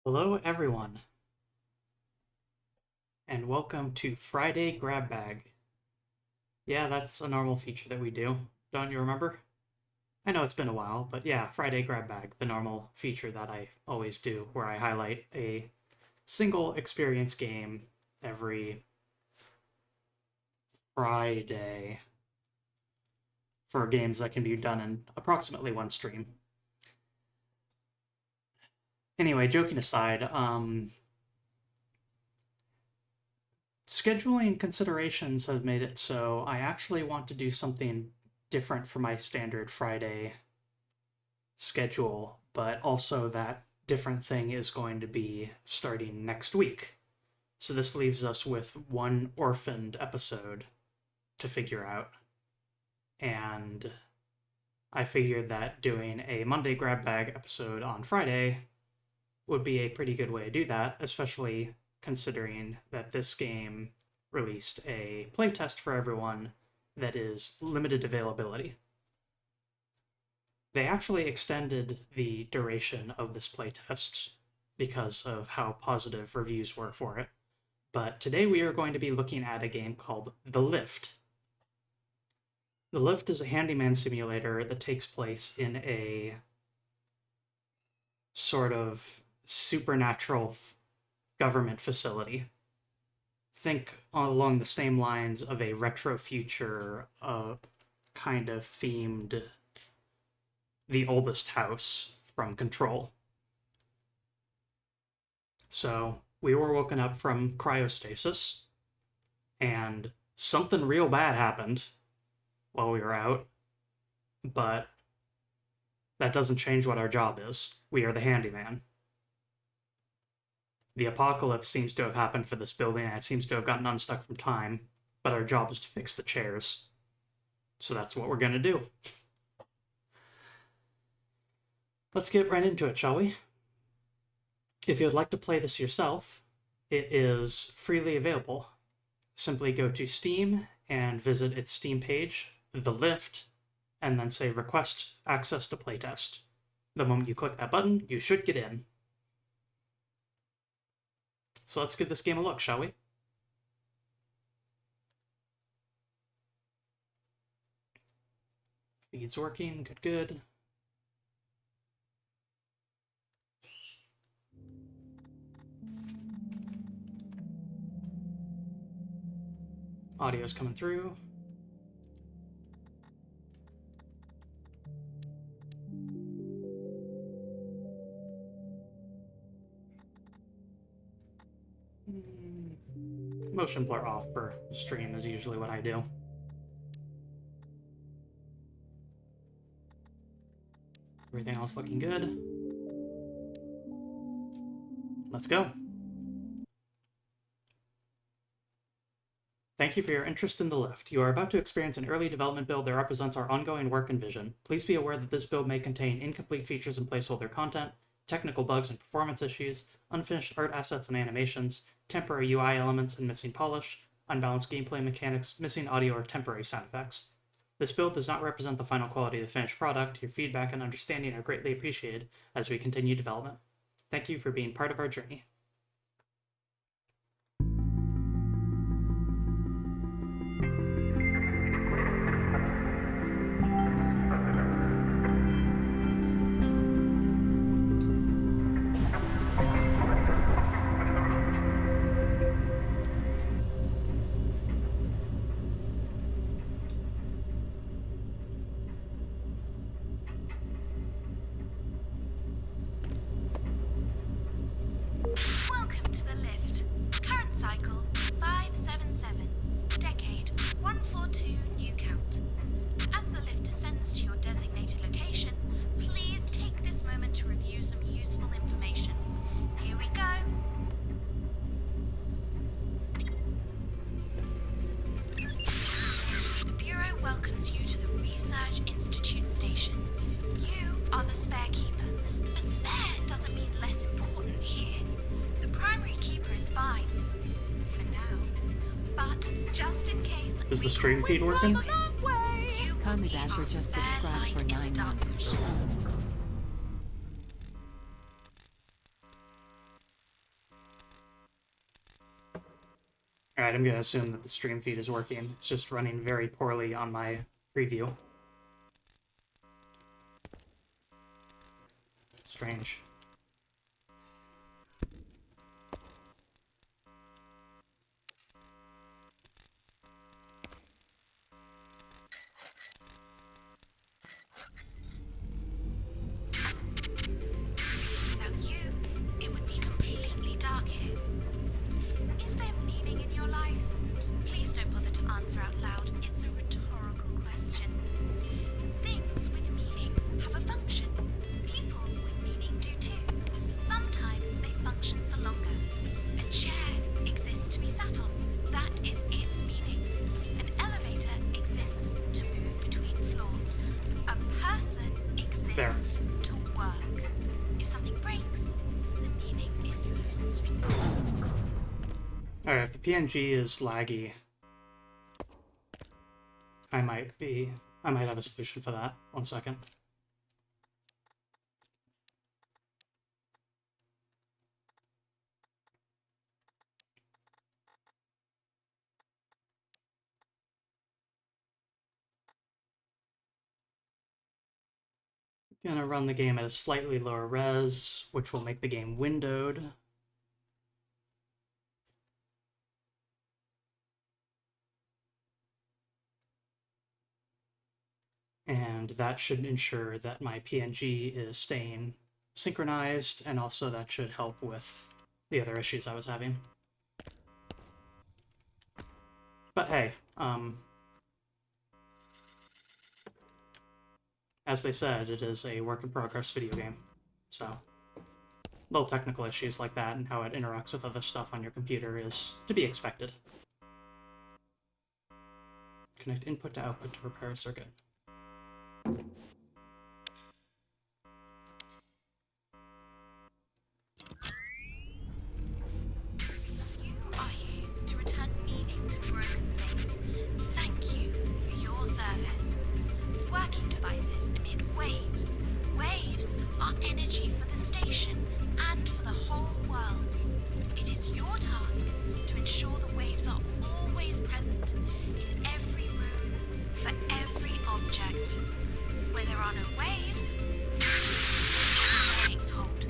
Hello, everyone, and welcome to Friday Grab Bag. Yeah, that's a normal feature that we do. Don't you remember? I know it's been a while, but yeah, Friday Grab Bag, the normal feature that I always do, where I highlight a single experience game every Friday for games that can be done in approximately one stream. Anyway, joking aside, scheduling considerations have made it so I actually want to do something different for my standard Friday schedule, but also that different thing is going to be starting next week. So this leaves us with one orphaned episode to figure out. And I figured that doing a Monday Grab Bag episode on Friday would be a pretty good way to do that, especially considering that this game released a playtest for everyone that is limited availability. They actually extended the duration of this playtest because of how positive reviews were for it. But today we are going to be looking at a game called The Lift. The Lift is a handyman simulator that takes place in a sort of supernatural government facility. Think along the same lines of a retro future kind of themed The Oldest House from Control. So we were woken up from cryostasis, and something real bad happened while we were out, but that doesn't change what our job is. We are the handyman. The apocalypse seems to have happened for this building, and it seems to have gotten unstuck from time, but our job is to fix the chairs. So that's what we're gonna do. Let's get right into it, shall we? If you'd like to play this yourself, it is freely available. Simply go to Steam and visit its Steam page, The Lift, and then say request access to playtest. The moment you click that button, you should get in. So let's give this game a look, shall we? Feed's working, good. Audio's coming through. Motion blur off for stream is usually what I do. Everything else looking good. Let's go. Thank you for your interest in The Lift. You are about to experience an early development build that represents our ongoing work and vision. Please be aware that this build may contain incomplete features and placeholder content, technical bugs and performance issues, unfinished art assets and animations, temporary UI elements and missing polish, unbalanced gameplay mechanics, missing audio, or temporary sound effects. This build does not represent the final quality of the finished product. Your feedback and understanding are greatly appreciated as we continue development. Thank you for being part of our journey. Welcome to The Lift. Current cycle 577. Decade 142 new count. As the lift descends to your designated location, please take this moment to review some useful information. Here we go. The Bureau welcomes you to the Research Institute station. You are the spare keeper. A spare doesn't mean less important here. The primary keeper is fine. For now. But just in case... Is the stream feed working? Tommy Dasher just subscribed for 9 months. Alright, I'm gonna assume that the stream feed is working. It's just running very poorly on my preview. Strange. Without you, it would be completely dark here. Is there meaning in your life? Please don't bother to answer out loud. It's a rhetorical question. Things with meaning have a function. People with meaning do too. Sometimes they function for longer. A chair exists to be sat on. That is its meaning. An elevator exists to move between floors. A person exists to work. If something breaks, the meaning is lost. Alright, if the PNG is laggy, I might have a solution for that. 1 second. Gonna run the game at a slightly lower res, which will make the game windowed. And that should ensure that my PNG is staying synchronized, and also that should help with the other issues I was having. But hey, as they said, it is a work-in-progress video game, so little technical issues like that and how it interacts with other stuff on your computer is to be expected. Connect input to output to repair a circuit. You are here to return meaning to broken things. Thank you for your service. Working devices emit waves. Waves are energy for the station and for the whole world. It is your task to ensure the waves are always present in every room, for every object. Where there are no waves, it takes hold.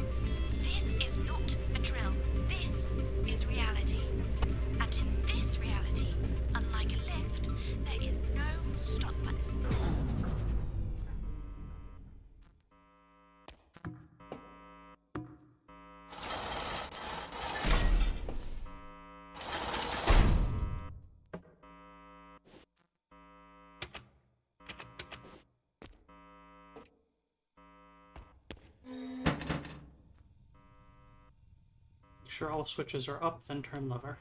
This is not a drill. This is reality. And in this reality, unlike a lift, there is no stop button. Make sure all switches are up, then turn lever.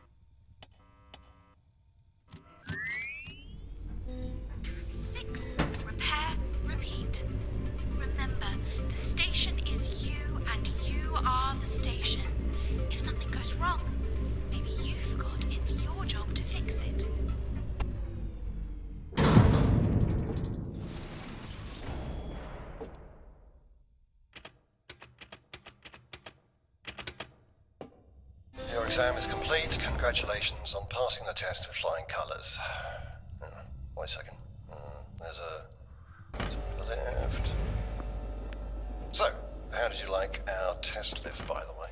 Fix, repair, repeat. Remember, the station is you and you are the station. If something goes wrong, maybe you forgot it's your job to fix it. Your exam is complete. Congratulations on passing the test with flying colours. Wait a second. There's a to the left. So, how did you like our test lift, by the way?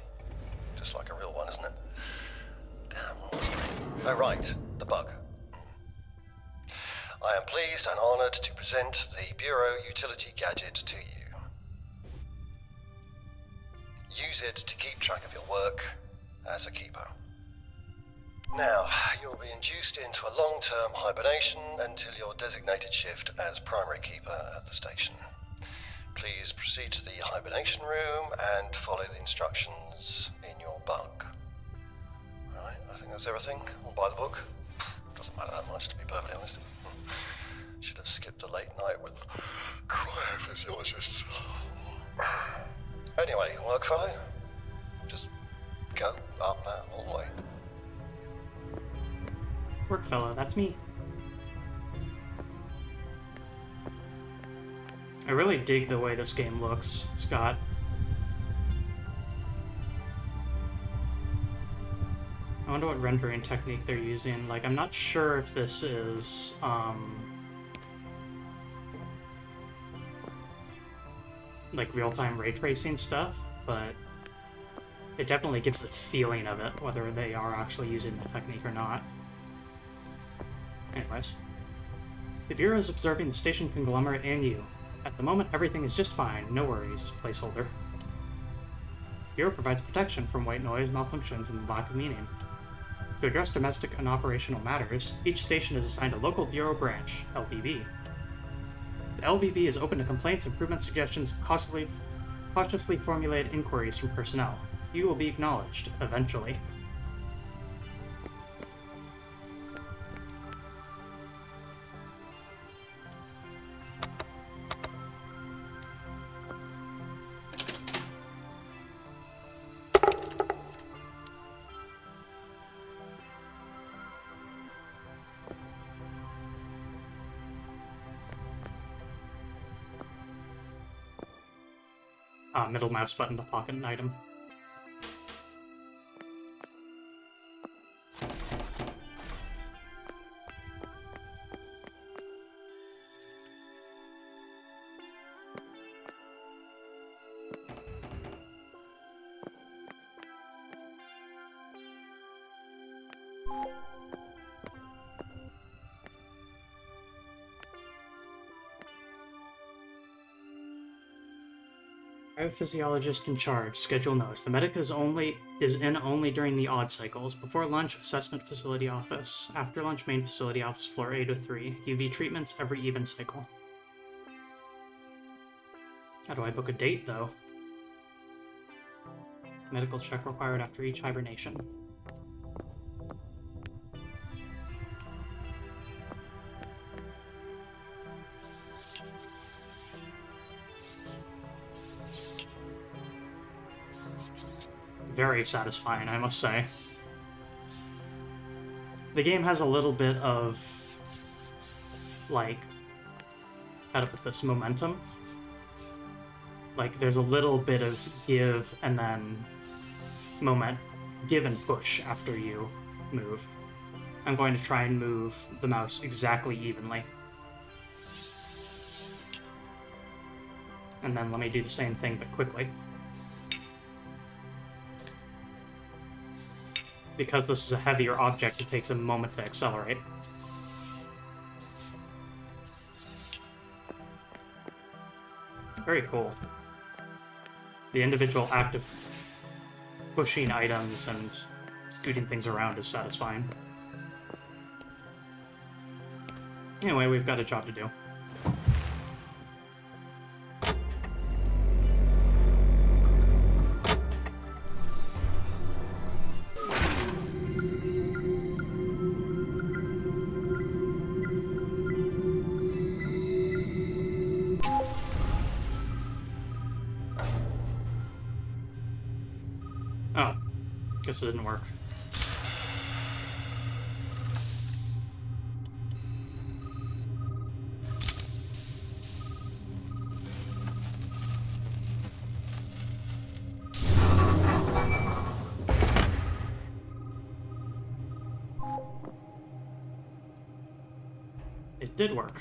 Just like a real one, isn't it? Damn, what was it? Oh, right. The bug. I am pleased and honoured to present the Bureau Utility Gadget to you. Use it to keep track of your work as a keeper. Now, you'll be induced into a long-term hibernation until your designated shift as primary keeper at the station. Please proceed to the hibernation room and follow the instructions in your bug. Alright, I think that's everything. All by the book. Doesn't matter that much, to be perfectly honest. Should have skipped a late night with cryophysiologists. Anyway, work fellow? Just go up that hallway. Work fellow, that's me. I really dig the way this game looks. It's got wonder what rendering technique they're using. Like, I'm not sure if this is, like, real-time ray tracing stuff, but it definitely gives the feeling of it, whether they are actually using the technique or not. Anyways. The Bureau is observing the station conglomerate and you. At the moment, everything is just fine. No worries. Placeholder. Bureau provides protection from white noise, malfunctions, and lack of meaning. To address domestic and operational matters, each station is assigned a local Bureau branch, LBB. The LBB is open to complaints, improvement suggestions, cautiously formulated inquiries from personnel. You will be acknowledged, eventually. Middle mouse button to pocket an item. Physiologist in charge. Schedule notes. The medic is in only during the odd cycles. Before lunch, assessment facility office. After lunch, main facility office, floor 803. UV treatments every even cycle. How do I book a date, though? Medical check required after each hibernation. Very satisfying, I must say. The game has a little bit of, like, how to put this, momentum. Like, there's a little bit of give and then give and push after you move. I'm going to try and move the mouse exactly evenly. And then let me do the same thing, but quickly. Because this is a heavier object, it takes a moment to accelerate. Very cool. The individual act of pushing items and scooting things around is satisfying. Anyway, we've got a job to do. Oh, guess it didn't work. It did work.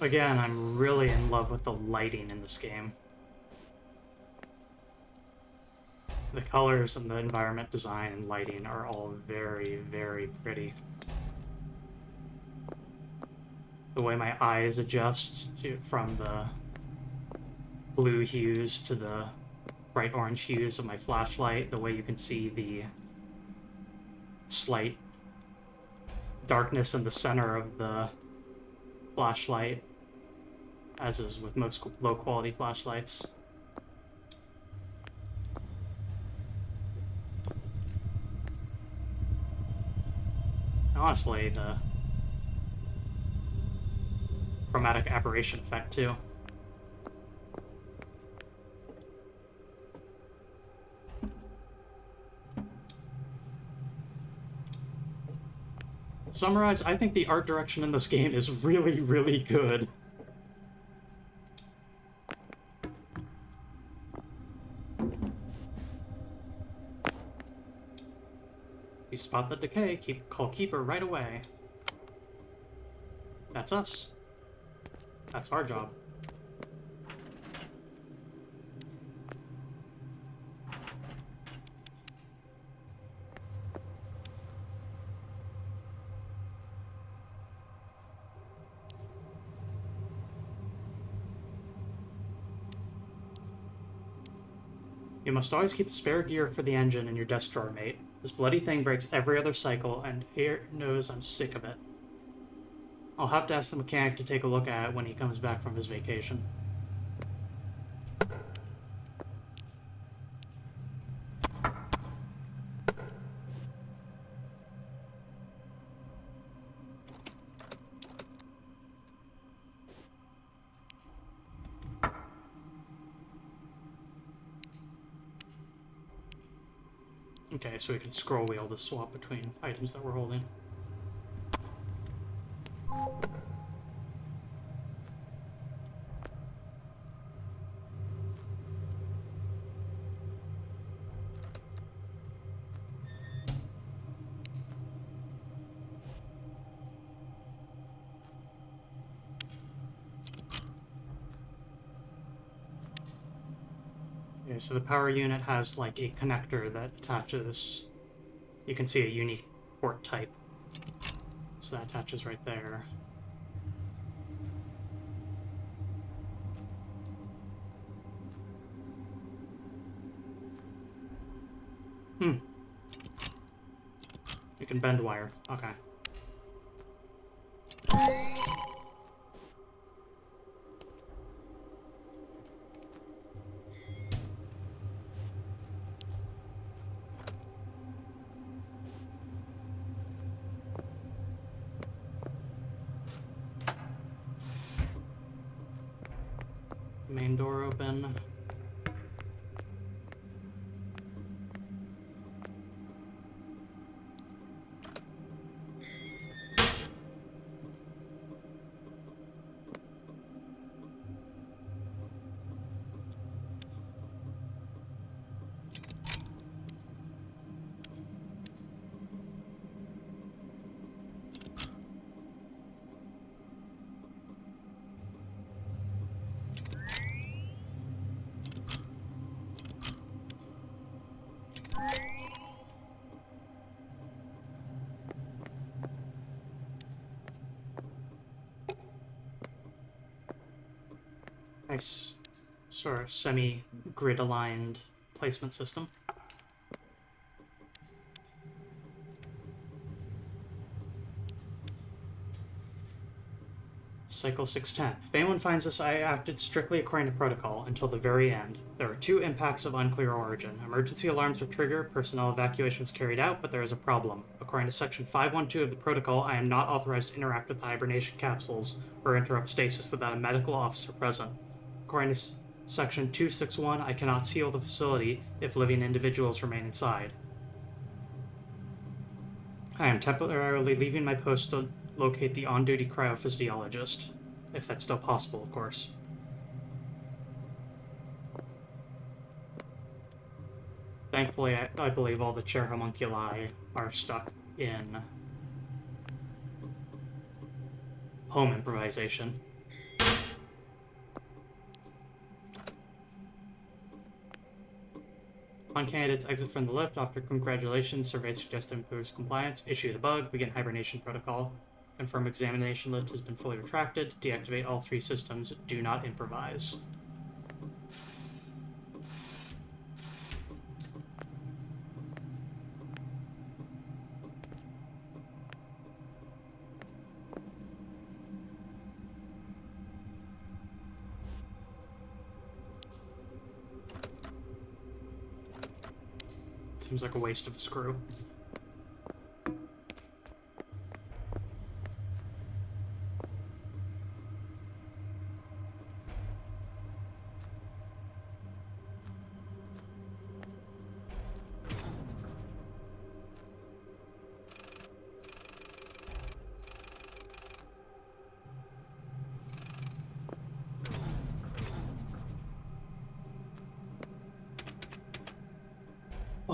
Again, I'm really in love with the lighting in this game. The colors and the environment design and lighting are all very, very pretty. The way my eyes adjust from the blue hues to the bright orange hues of my flashlight, the way you can see the slight darkness in the center of the flashlight, as is with most low-quality flashlights. honestly, the chromatic aberration effect, too. To summarize, I think the art direction in this game is really, really good. You spot the decay, call Keeper right away. That's us. That's our job. You must always keep spare gear for the engine in your desk drawer, mate. This bloody thing breaks every other cycle, and Air knows I'm sick of it. I'll have to ask the mechanic to take a look at it when he comes back from his vacation. Okay, so we can scroll wheel to swap between items that we're holding. Okay, so the power unit has like a connector that attaches. You can see a unique port type. So that attaches right there. You can bend wire. Okay. Main door open. Nice sort of semi-grid aligned placement system. Cycle 610. If anyone finds this, I acted strictly according to protocol until the very end. There are 2 impacts of unclear origin. Emergency alarms were triggered, personnel evacuations carried out, but there is a problem. According to Section 512 of the protocol, I am not authorized to interact with hibernation capsules or interrupt stasis without a medical officer present. According to Section 261, I cannot seal the facility if living individuals remain inside. I am temporarily leaving my post to locate the on-duty cryophysiologist, if that's still possible, of course. Thankfully, I believe all the chair homunculi are stuck in home improvisation. On candidates exit from the lift, after congratulations, survey suggests improves compliance, issue the bug, begin hibernation protocol. Confirm examination lift has been fully retracted, deactivate all 3 systems, do not improvise. Seems like a waste of a screw.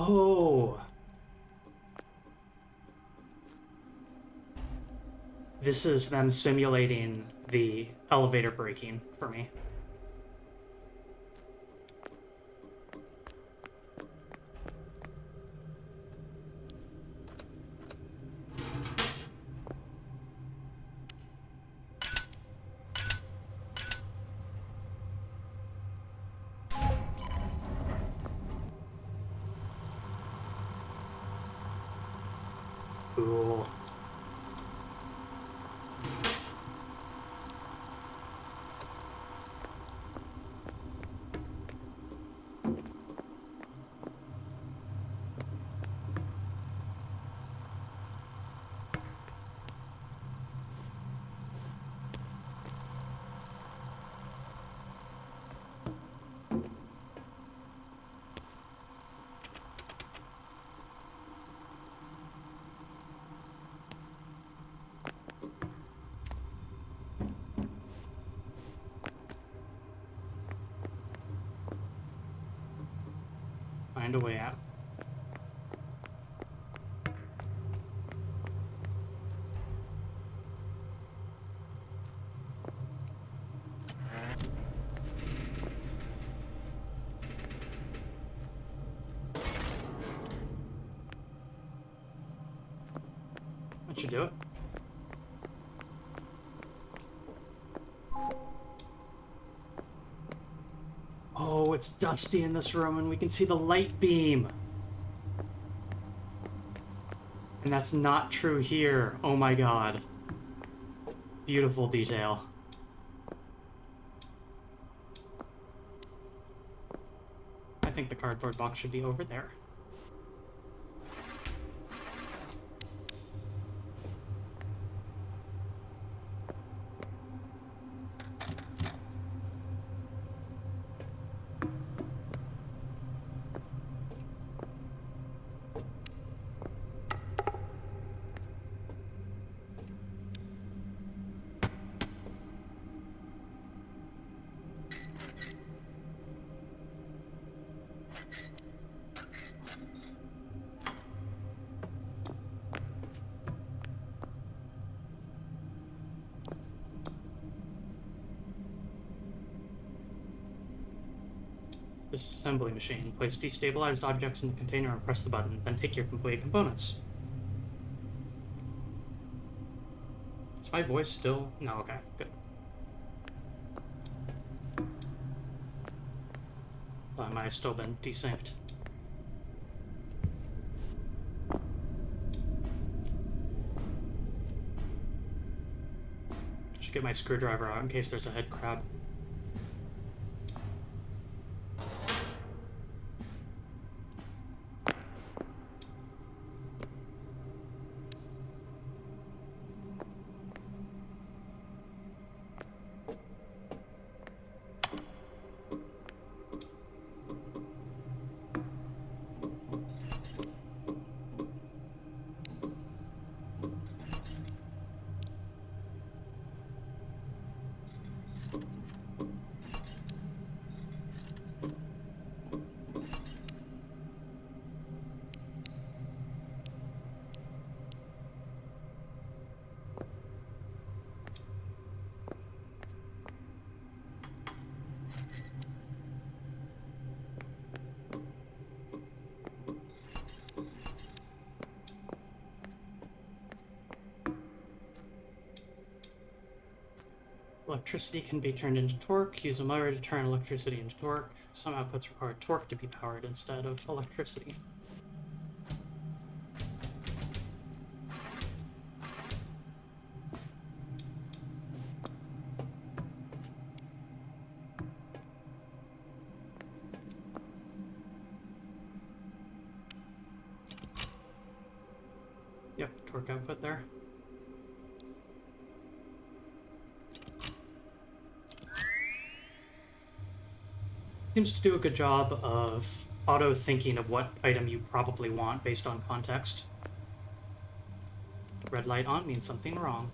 Oh. This is them simulating the elevator braking for me. Cool. Find a way out. That should do it. Oh, it's dusty in this room and we can see the light beam. And that's not true here. Oh my god. Beautiful detail. I think the cardboard box should be over there. Disassembly machine. Place destabilized objects in the container and press the button, then take your completed components. Is my voice still? No, okay, good. Why am I still been desynced? Should get my screwdriver out in case there's a head crab. Electricity can be turned into torque. Use a motor to turn electricity into torque. Some outputs require torque to be powered instead of electricity. Yep, torque output there. Seems to do a good job of auto-thinking of what item you probably want based on context. Red light on means something wrong.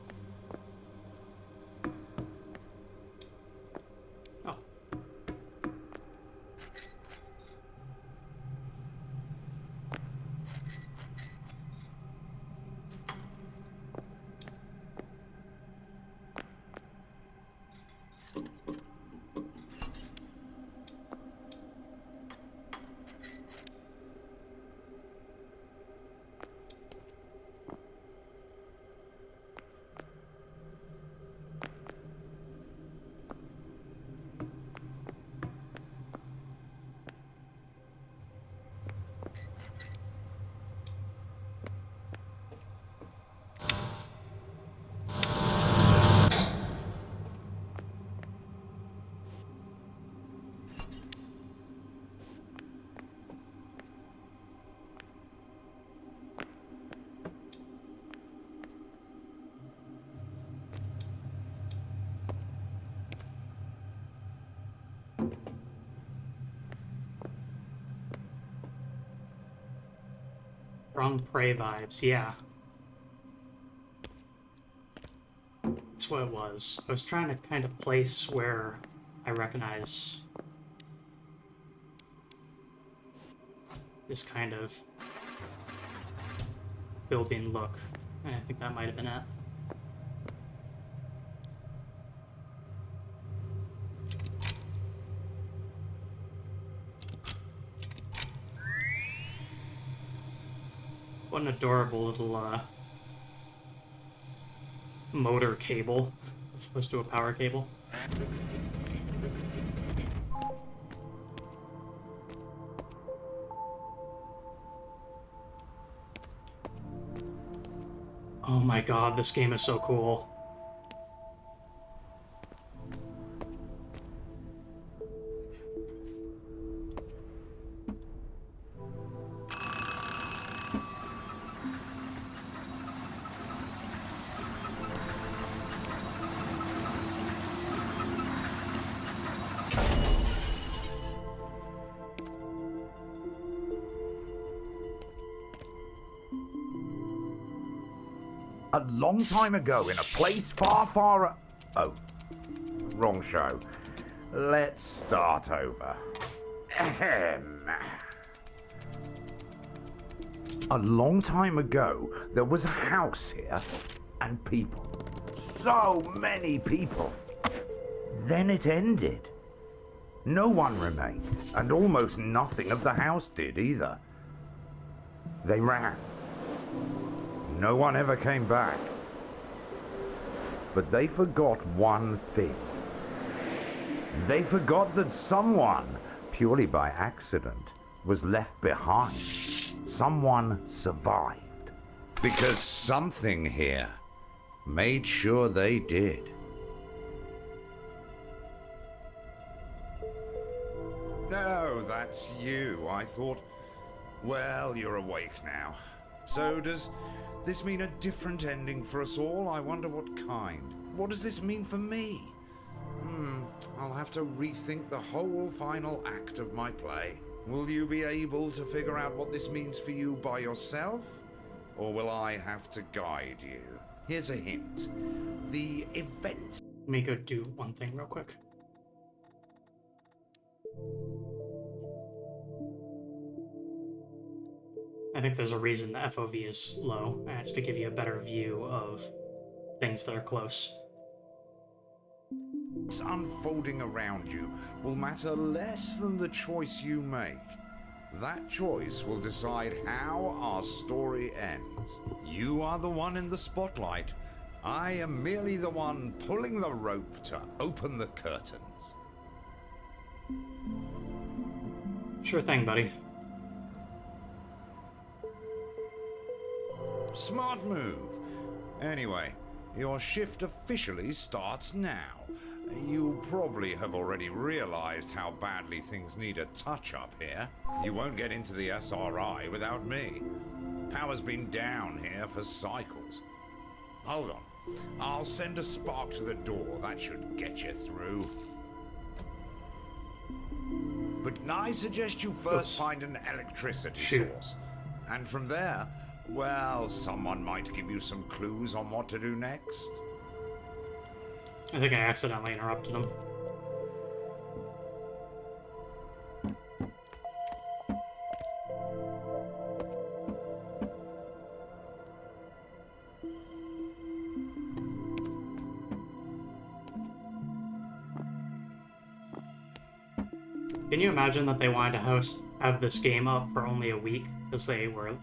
Oh. Strong Prey vibes, yeah. That's what it was. I was trying to kind of place where I recognize this kind of building look. And I think that might have been it. What an adorable little motor cable as opposed to a power cable. Oh my god, this game is so cool. A long time ago in a place far, far... Oh, wrong show. Let's start over. Ahem. A long time ago, there was a house here, and people. So many people. Then it ended. No one remained, and almost nothing of the house did either. They ran. No one ever came back. But they forgot one thing. They forgot that someone, purely by accident, was left behind. Someone survived. Because something here made sure they did. No, that's you. I thought, well, you're awake now. So does this mean a different ending for us all? I wonder what kind. What does this mean for me? I'll have to rethink the whole final act of my play. Will you be able to figure out what this means for you by yourself? Or will I have to guide you? Here's a hint. The events... Let me go do one thing real quick. I think there's a reason the FOV is low, and it's to give you a better view of things that are close. What's unfolding around you will matter less than the choice you make. That choice will decide how our story ends. You are the one in the spotlight. I am merely the one pulling the rope to open the curtains. Sure thing, buddy. Smart move. Anyway, your shift officially starts now. You probably have already realized how badly things need a touch-up here. You won't get into the SRI without me. Power's been down here for cycles. Hold on. I'll send a spark to the door. That should get you through. But I suggest you first find an electricity source. And from there, well, someone might give you some clues on what to do next. I think I accidentally interrupted him. Can you imagine that they wanted to have this game up for only a week because they were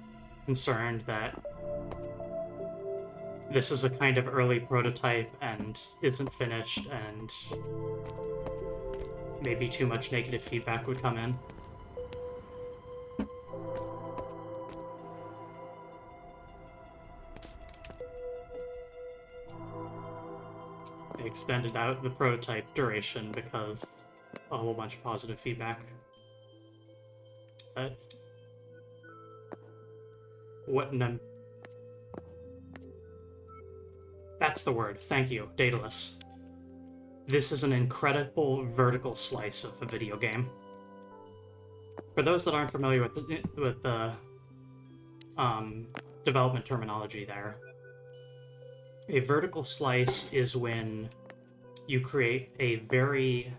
concerned that this is a kind of early prototype and isn't finished, and maybe too much negative feedback would come in? They extended out the prototype duration because a whole bunch of positive feedback. But what an... That's the word. Thank you, Daedalus. This is an incredible vertical slice of a video game. For those that aren't familiar with development terminology there. A vertical slice is when you create a very,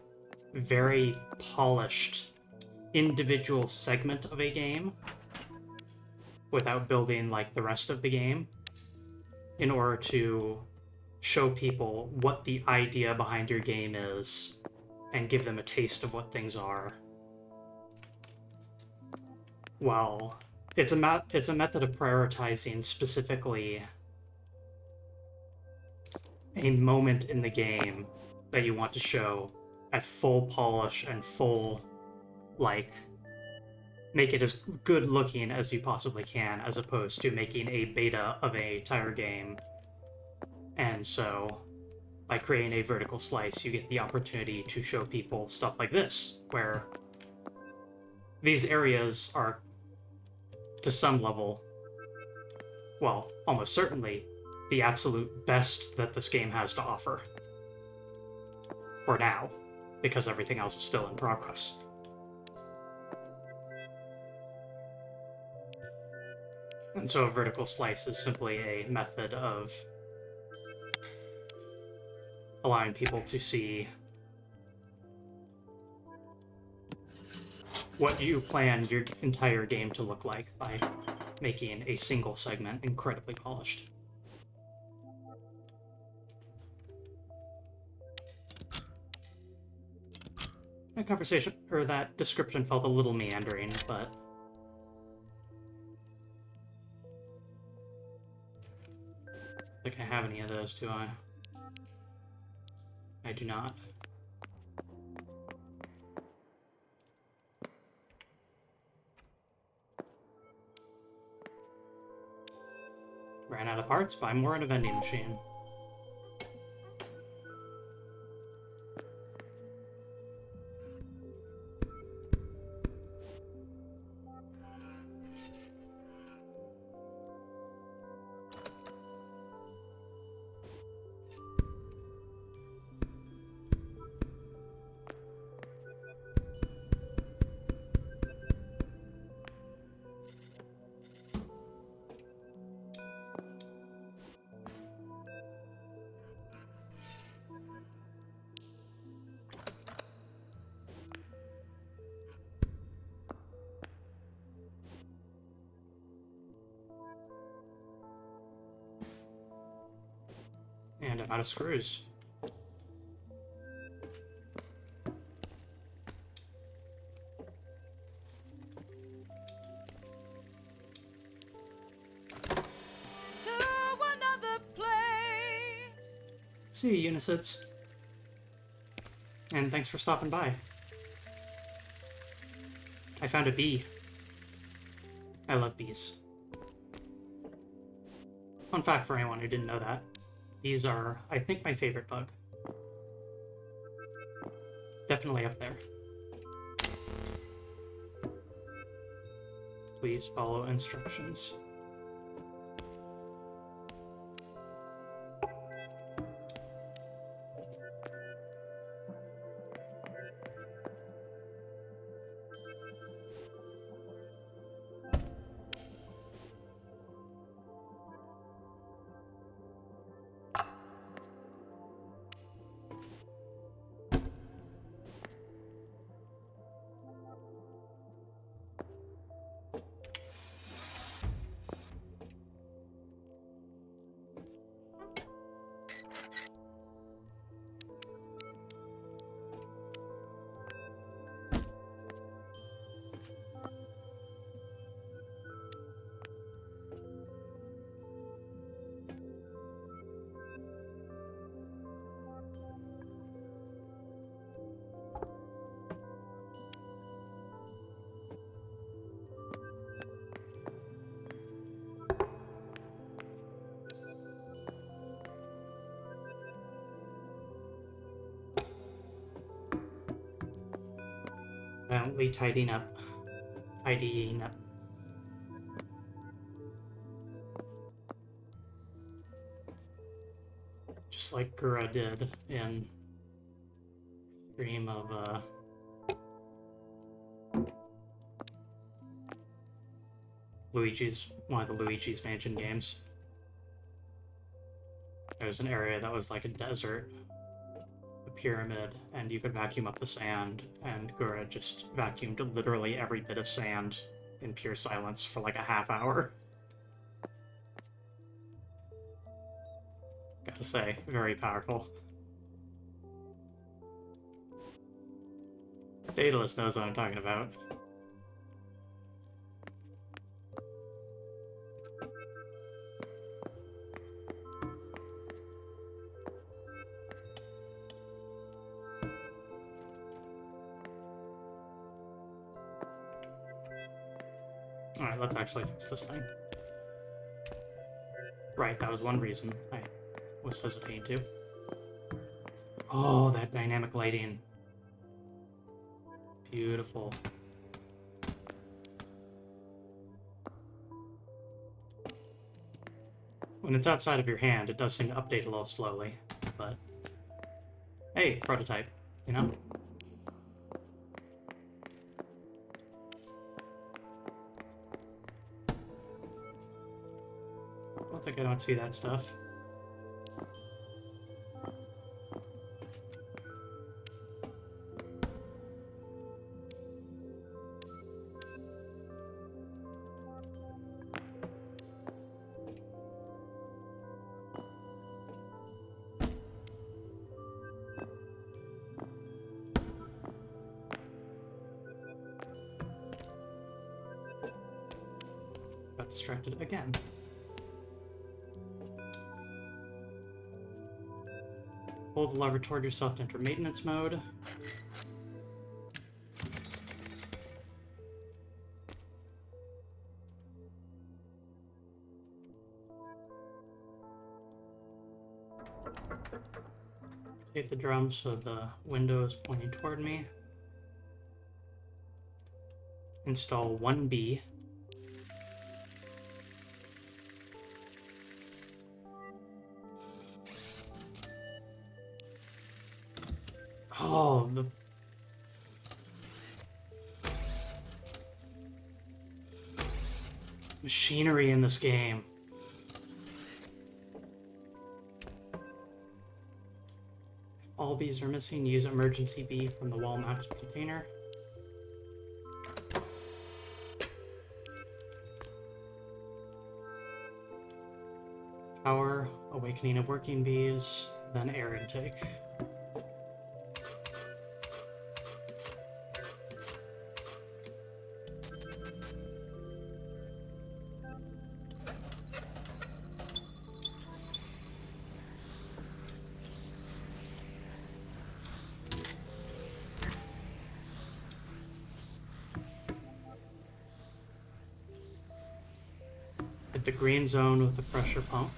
very polished individual segment of a game without building like the rest of the game in order to show people what the idea behind your game is and give them a taste of what things are. Well, it's a method of prioritizing specifically a moment in the game that you want to show at full polish and full, like, make it as good looking as you possibly can, as opposed to making a beta of an entire game. And so, by creating a vertical slice, you get the opportunity to show people stuff like this, where these areas are, to some level, well, almost certainly, the absolute best that this game has to offer. For now, because everything else is still in progress. And so a vertical slice is simply a method of allowing people to see what you plan your entire game to look like by making a single segment incredibly polished. That conversation, or that description, felt a little meandering, but I don't think I have any of those, do I? I do not. Ran out of parts, buy more at a vending machine. And I'm out of screws. To another place. See you, Unicids. And thanks for stopping by. I found a bee. I love bees. Fun fact for anyone who didn't know that. Bees are, I think, my favorite bug. Definitely up there. Please follow instructions. Violently tidying up. Tidying up. Just like Gura did in Dream of one of the Luigi's Mansion games. There was an area that was like a desert, a pyramid, and you could vacuum up the sand, and Gura just vacuumed literally every bit of sand in pure silence for like a half hour. Gotta say, very powerful. Daedalus knows what I'm talking about. Alright, let's actually fix this thing. Right, that was one reason I was hesitating to. Oh, that dynamic lighting. Beautiful. When it's outside of your hand, it does seem to update a little slowly, but... Hey, prototype, you know? I think I don't see that stuff. Got distracted again. Hold the lever toward yourself to enter maintenance mode. Hit the drum so the window is pointing toward me. Install 1B. Oh, the machinery in this game. If all Bs are missing, use emergency B from the wall-mounted container. Power, awakening of working bees, then air intake. Hit the green zone with the pressure pump.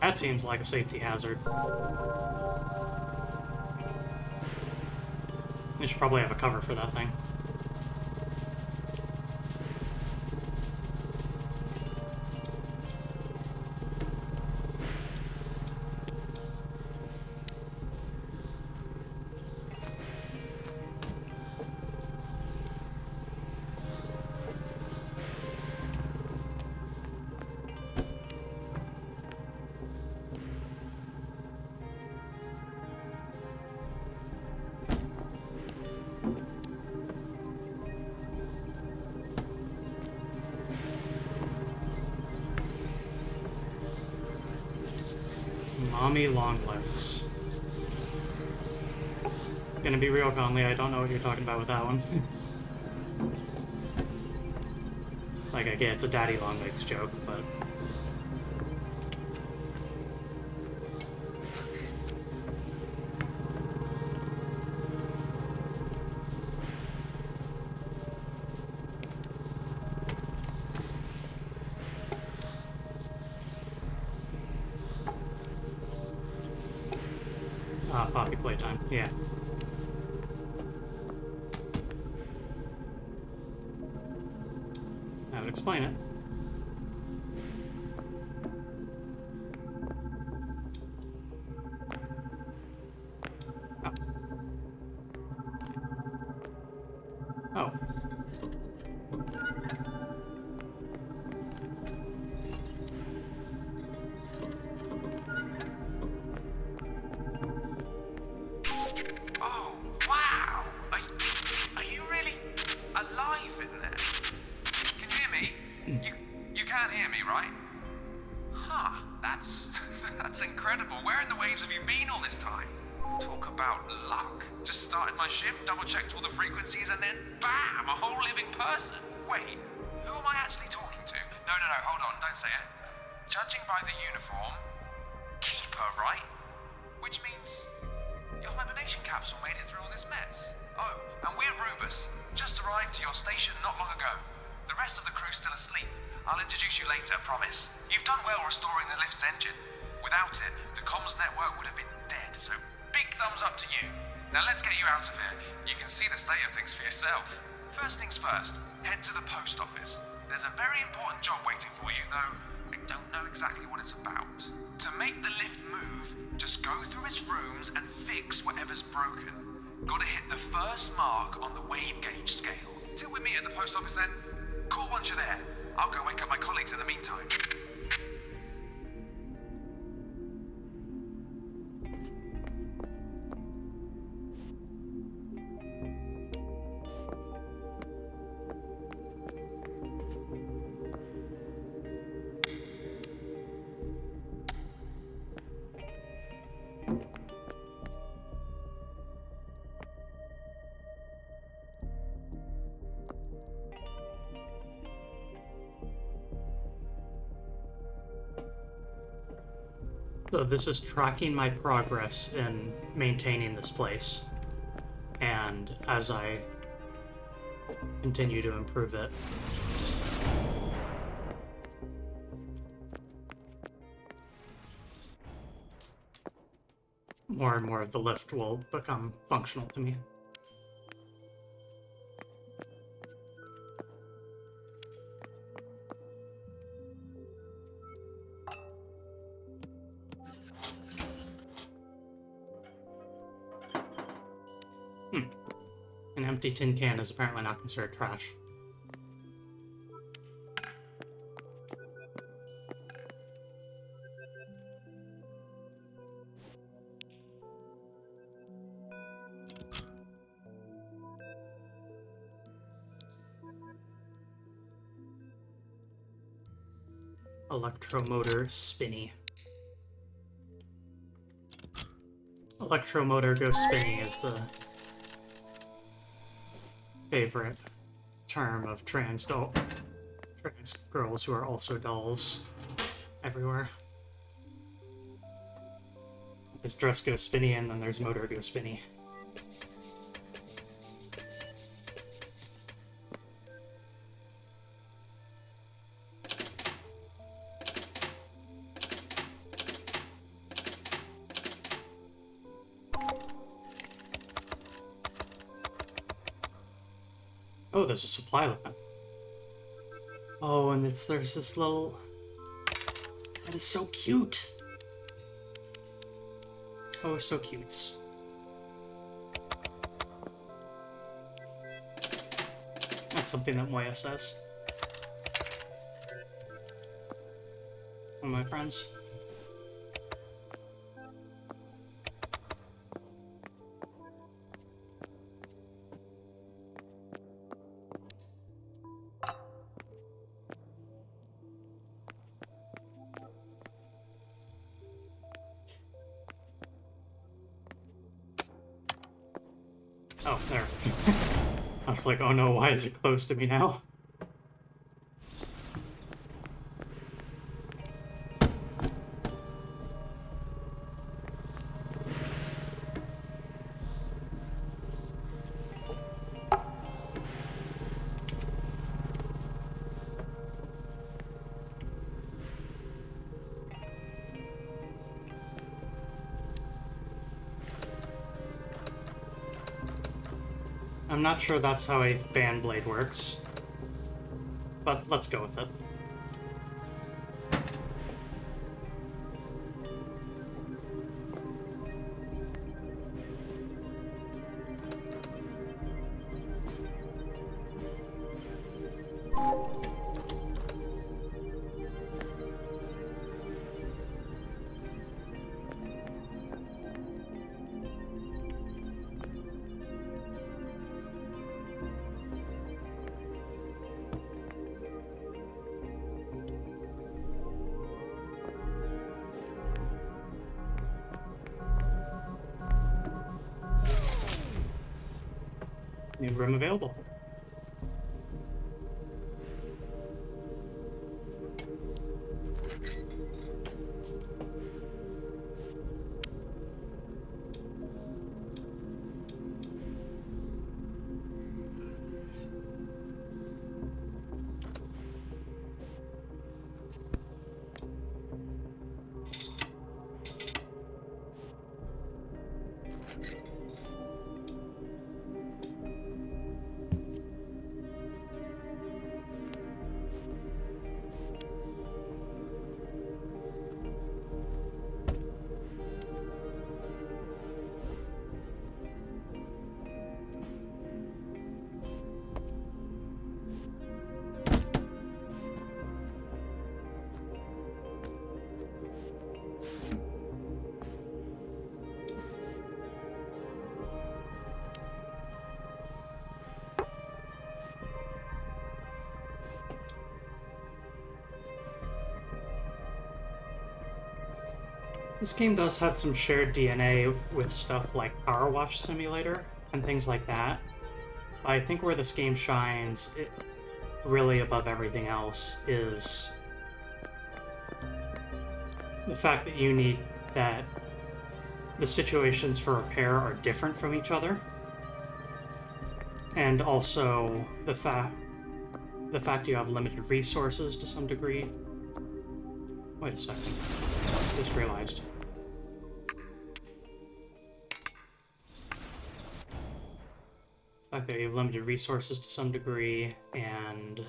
That seems like a safety hazard. We should probably have a cover for that thing. Mommy Longlegs. Gonna be real, Conley, I don't know what you're talking about with that one. Like, I get it's a Daddy Longlegs joke, but... Poppy playtime, yeah. would explain it. Oh. Oh, wow! Are you really alive in there? Can you hear me? You can hear me, right? Huh, that's incredible. Where in the waves have you been all this time? Talk about luck. Just started my shift, double-checked all the frequencies, and then bam, a whole living person. Wait, who am I actually talking to? No, hold on, don't say it. Judging by the uniform, Keeper, right? Which means your hibernation capsule made it through all this mess. Oh, and we're Rubus. Just arrived to your station not long ago. The rest of the crew's still asleep. I'll introduce you later, promise. You've done well restoring the lift's engine. Without it, the comms network would have been dead, so big thumbs up to you. Now let's get you out of here. You can see the state of things for yourself. First things first, head to the post office. There's a very important job waiting for you, though I don't know exactly what it's about. To make the lift move, just go through its rooms and fix whatever's broken. Gotta hit the first mark on the wave gauge scale. Till we meet at the post office then. Call once you're there. I'll go wake up my colleagues in the meantime. So this is tracking my progress in maintaining this place. And as I continue to improve it, more and more of the lift will become functional to me. An empty tin can is apparently not considered trash. Electromotor spinny. Electromotor go spinny is the favorite term of trans girls who are also dolls everywhere. There's dress go spinny and then there's motor go spinny. Oh, there's a supply line. Oh, and there's this little... That is so cute! Oh, so cute. That's something that Moya says. One of my friends. Oh, there. I was like, oh no, why is it close to me now? I'm not sure that's how a fan blade works. but let's go with it. New room available. This game does have some shared DNA with stuff like Power Wash Simulator and things like that. But I think where this game shines, really above everything else, is the fact that the situations for repair are different from each other, and also the fact you have limited resources to some degree. Wait a second. Just realized. The fact that you have limited resources to some degree, and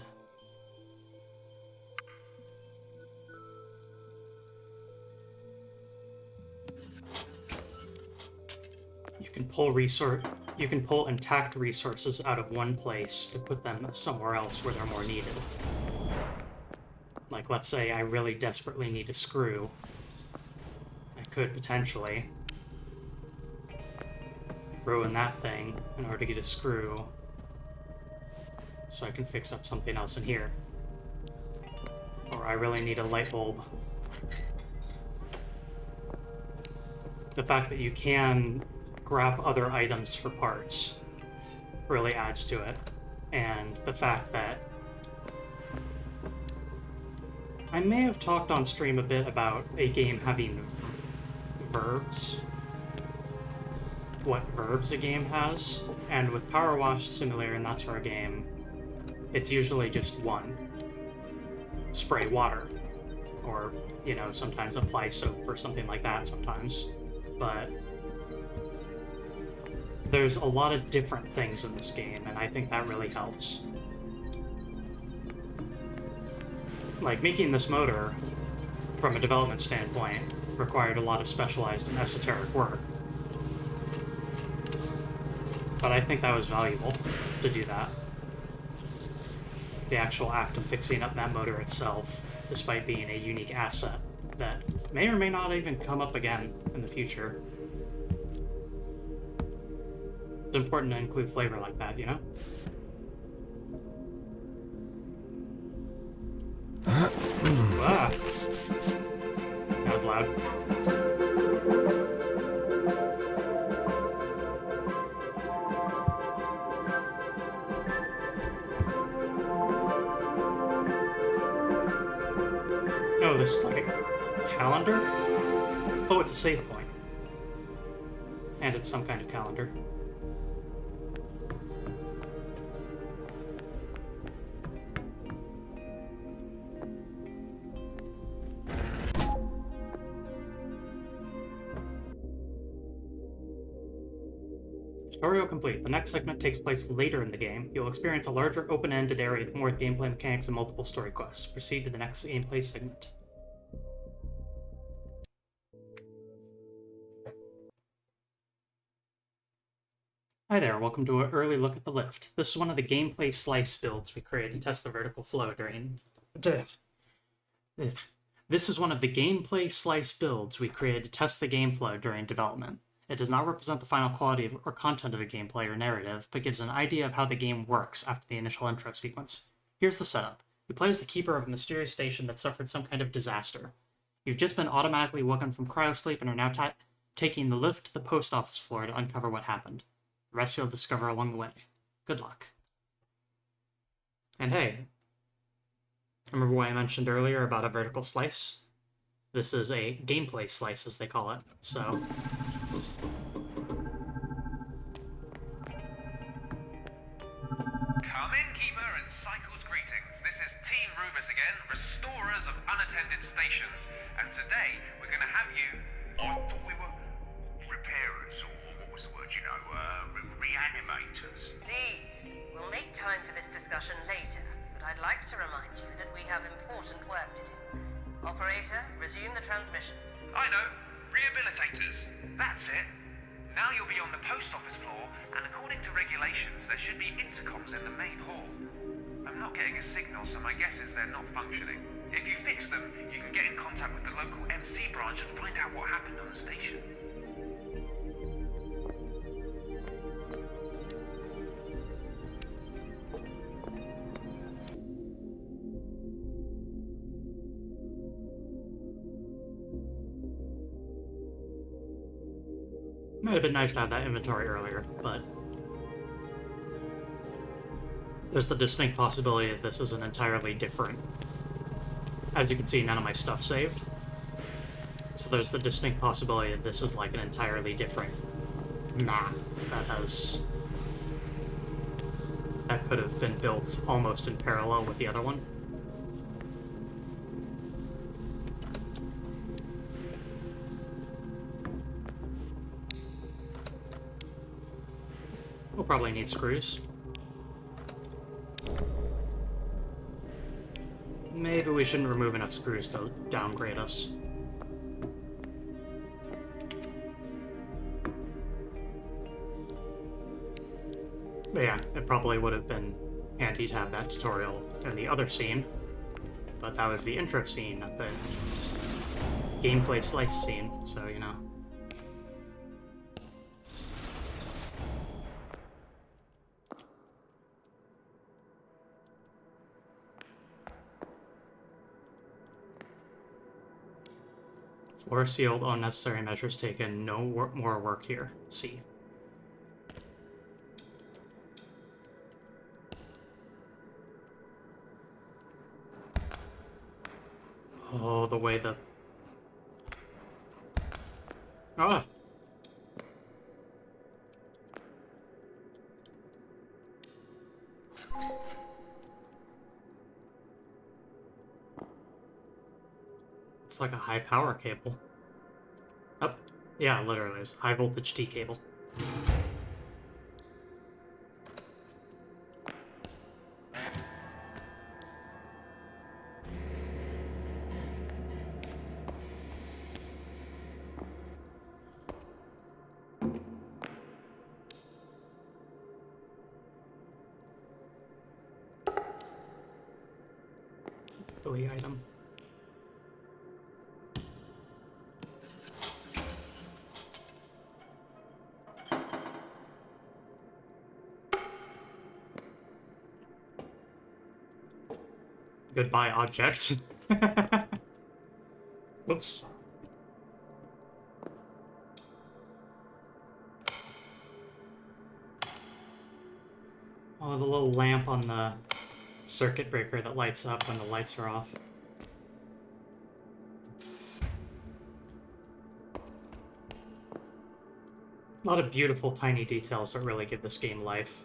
you can pull intact resources out of one place to put them somewhere else where they're more needed. Like, let's say I really desperately need a screw. I could potentially ruin that thing in order to get a screw so I can fix up something else in here. Or I really need a light bulb. The fact that you can grab other items for parts really adds to it. And the fact that I may have talked on stream a bit about a game having verbs. What verbs a game has. And with Power Wash Simulator and That's Our Game, it's usually just one. Spray water. Or, you know, sometimes apply soap or something like that sometimes. But there's a lot of different things in this game, and I think that really helps. Like, making this motor, from a development standpoint, required a lot of specialized and esoteric work. But I think that was valuable to do that. The actual act of fixing up that motor itself, despite being a unique asset that may or may not even come up again in the future. It's important to include flavor like that, you know? Ah. That was loud. Oh, this is like a calendar? Oh, it's a save point. And it's some kind of calendar. Tutorial complete. The next segment takes place later in the game. You'll experience a larger open-ended area with more gameplay mechanics and multiple story quests. Proceed to the next gameplay segment. Hi there, welcome to an early look at the lift. This is one of the gameplay slice builds we created to test the vertical flow during... This is one of the gameplay slice builds we created to test the game flow during development. It does not represent the final quality or content of the gameplay or narrative, but gives an idea of how the game works after the initial intro sequence. Here's the setup. You play as the keeper of a mysterious station that suffered some kind of disaster. You've just been automatically woken from cryosleep and are now taking the lift to the post office floor to uncover what happened. The rest you'll discover along the way. Good luck. And hey, remember what I mentioned earlier about a vertical slice? This is a gameplay slice, as they call it, so... Come in, Keeper, and Cycle's greetings. This is Team Rubus again, restorers of unattended stations. And today, we're going to have you... I thought we were repairers, or what was the word, reanimators. Please, we'll make time for this discussion later, but I'd like to remind you that we have important work to do. Operator, resume the transmission. I know, rehabilitators. That's it. Now you'll be on the post office floor, and according to regulations, there should be intercoms in the main hall. I'm not getting a signal, so my guess is they're not functioning. If you fix them, you can get in contact with the local MC branch and find out what happened on the station. Might have been nice to have that inventory earlier, but there's the distinct possibility that this is an entirely different... As you can see, none of my stuff saved. So there's the distinct possibility that this is like an entirely different map that could have been built almost in parallel with the other one. We'll probably need screws. Maybe we shouldn't remove enough screws to downgrade us. But yeah, it probably would have been handy to have that tutorial in the other scene. But that was the intro scene, not the gameplay slice scene, so you know. Floor sealed, unnecessary measures taken, no more work here. C. Oh, the way the... Ah! It's like a high power cable. Oh, yeah, literally, it's high voltage T cable. Delete item. Goodbye, object. Whoops. Oh, the little lamp on the circuit breaker that lights up when the lights are off. A lot of beautiful tiny details that really give this game life.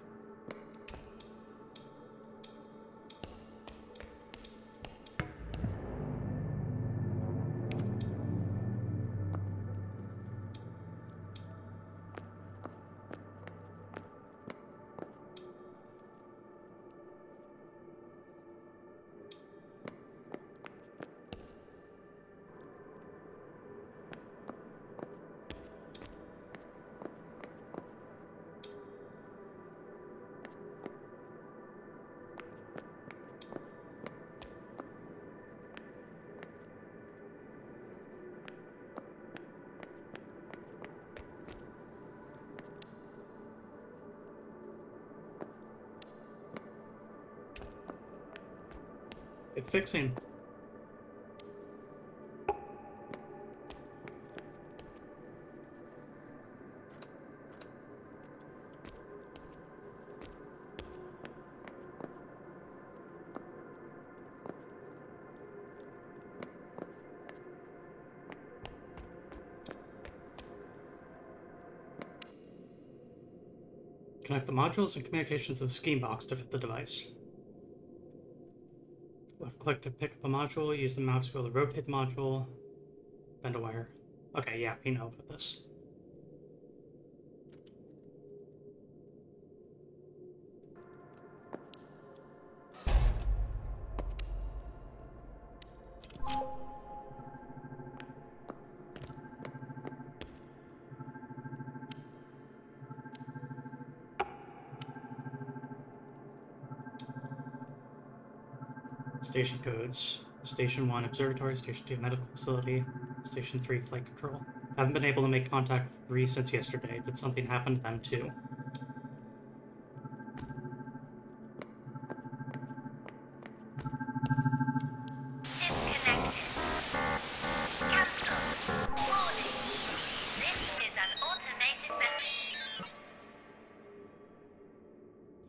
Big fixing. Connect the modules and communications of the scheme box to fit the device. Left click to pick up a module, use the mouse wheel to rotate the module, bend a wire. Okay, yeah, we know about this. Station codes. Station 1 observatory, Station 2 medical facility, Station 3 flight control. Haven't been able to make contact with 3 since yesterday. Did something happen to them too? Disconnected. Cancel. Warning. This is an automated message.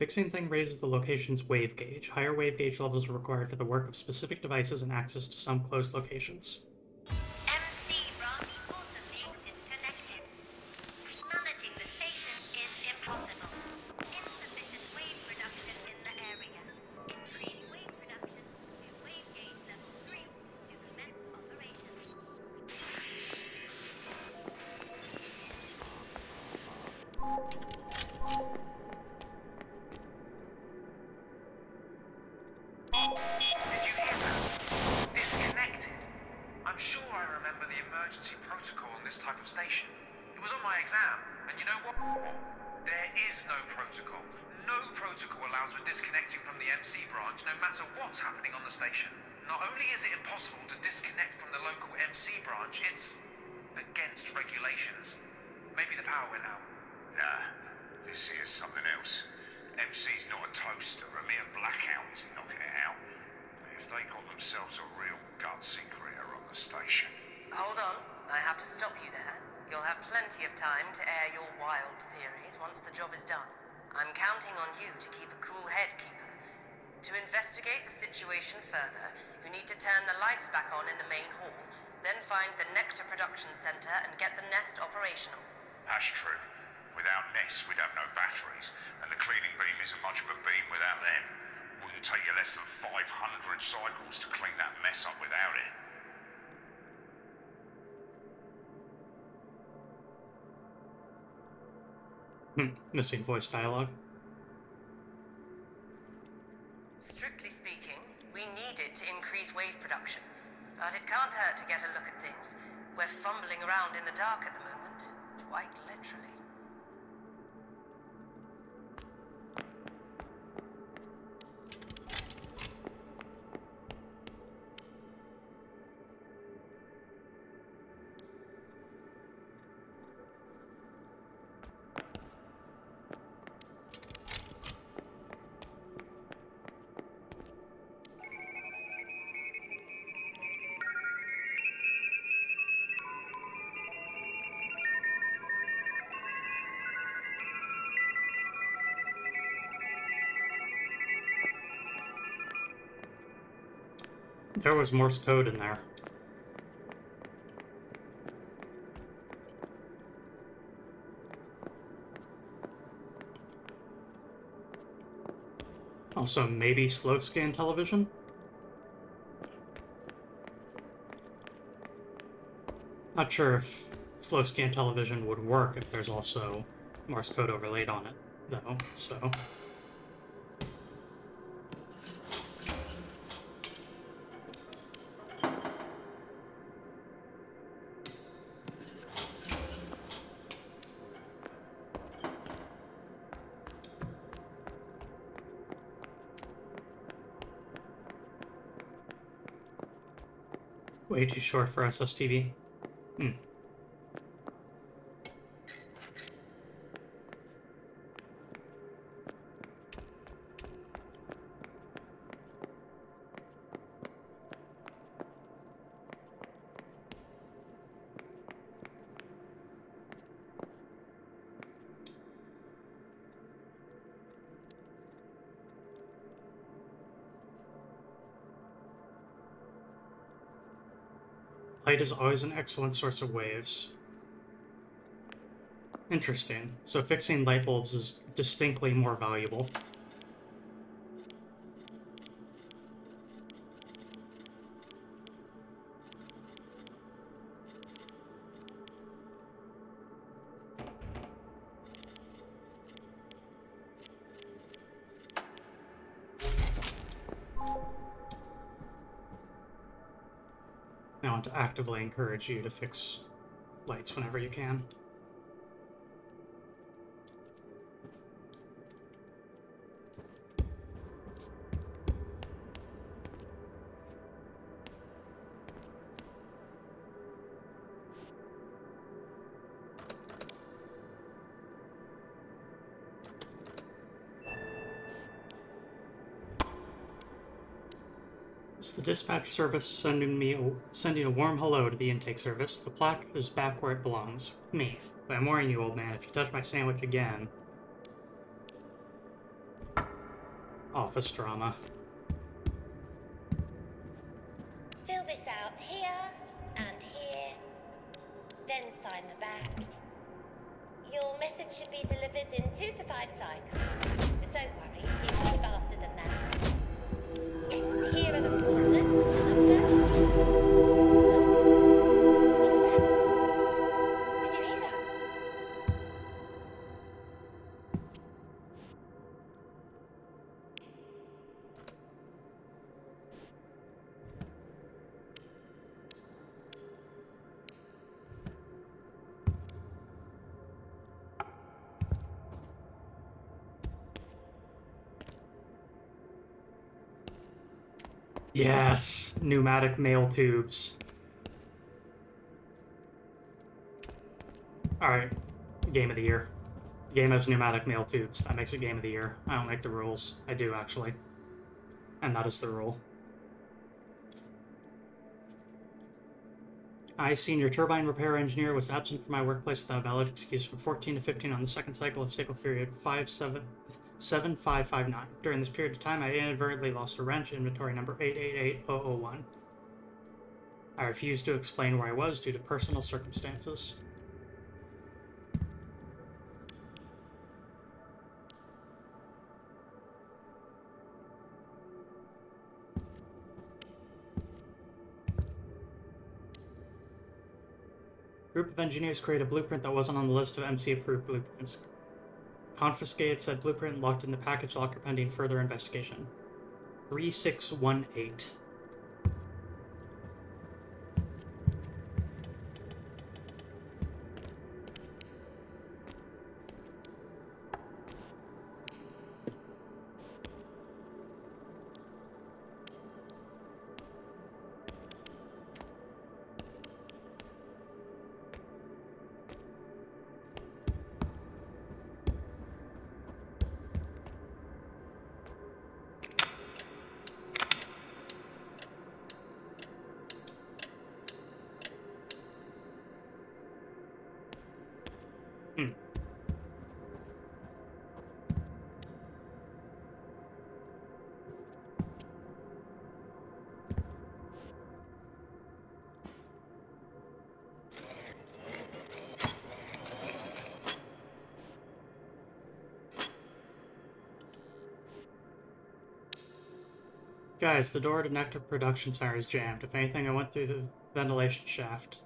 Fixing thing raises the location's wave gauge. Higher wave gauge levels are required for the work of specific devices and access to some closed locations. MC branch forcibly disconnected. Managing the station is impossible. Insufficient wave production in the area. Increase wave production to wave gauge level 3 to commence operations. Did you hear that? Disconnected. I'm sure I remember the emergency protocol on this type of station. It was on my exam, and you know what? There is no protocol. No protocol allows for disconnecting from the MC branch, no matter what's happening on the station. Not only is it impossible to disconnect from the local MC branch, it's against regulations. Maybe the power went out. Nah, this here's something else. MC's not a toaster, a mere blackout isn't knocking it out. But if they got themselves a real gutsy critter on the station. Hold on, I have to stop you there. You'll have plenty of time to air your wild theories once the job is done. I'm counting on you to keep a cool head, Keeper. To investigate the situation further, you need to turn the lights back on in the main hall, then find the Nectar Production Center and get the nest operational. That's true. Without nests, we'd have no batteries, and the cleaning beam isn't much of a beam without them. Wouldn't take you less than 500 cycles to clean that mess up without it. Missing voice dialogue. Strictly speaking, we need it to increase wave production. But it can't hurt to get a look at things. We're fumbling around in the dark at the moment, quite literally. There was Morse code in there. Also, maybe slow scan television? Not sure if slow scan television would work if there's also Morse code overlaid on it, though, so... Way too short for SSTV. Light is always an excellent source of waves. Interesting. So fixing light bulbs is distinctly more valuable. I want to actively encourage you to fix lights whenever you can. It's the dispatch service sending a warm hello to the intake service. The plaque is back where it belongs, with me. But I'm warning you, old man, if you touch my sandwich again... Office drama. Fill this out here and here, then sign the back. Your message should be delivered in 2 to 5 cycles, but don't worry, it's usually faster than that. Yes, here are the coordinates and the number. What was that? Did you hear that? Yes! Pneumatic mail tubes. Alright. Game of the year. Game has pneumatic mail tubes. That makes it game of the year. I don't make the rules. I do, actually. And that is the rule. I, senior turbine repair engineer, was absent from my workplace without valid excuse from 14 to 15 on the second cycle of cycle period 7559. During this period of time, I inadvertently lost a wrench, inventory number 888001. I refuse to explain where I was due to personal circumstances. Group of engineers created a blueprint that wasn't on the list of MC-approved blueprints. Confiscated said blueprint locked in the package locker pending further investigation. 3618. Guys, the door to Nectar Production Center is jammed. If anything, I went through the ventilation shaft.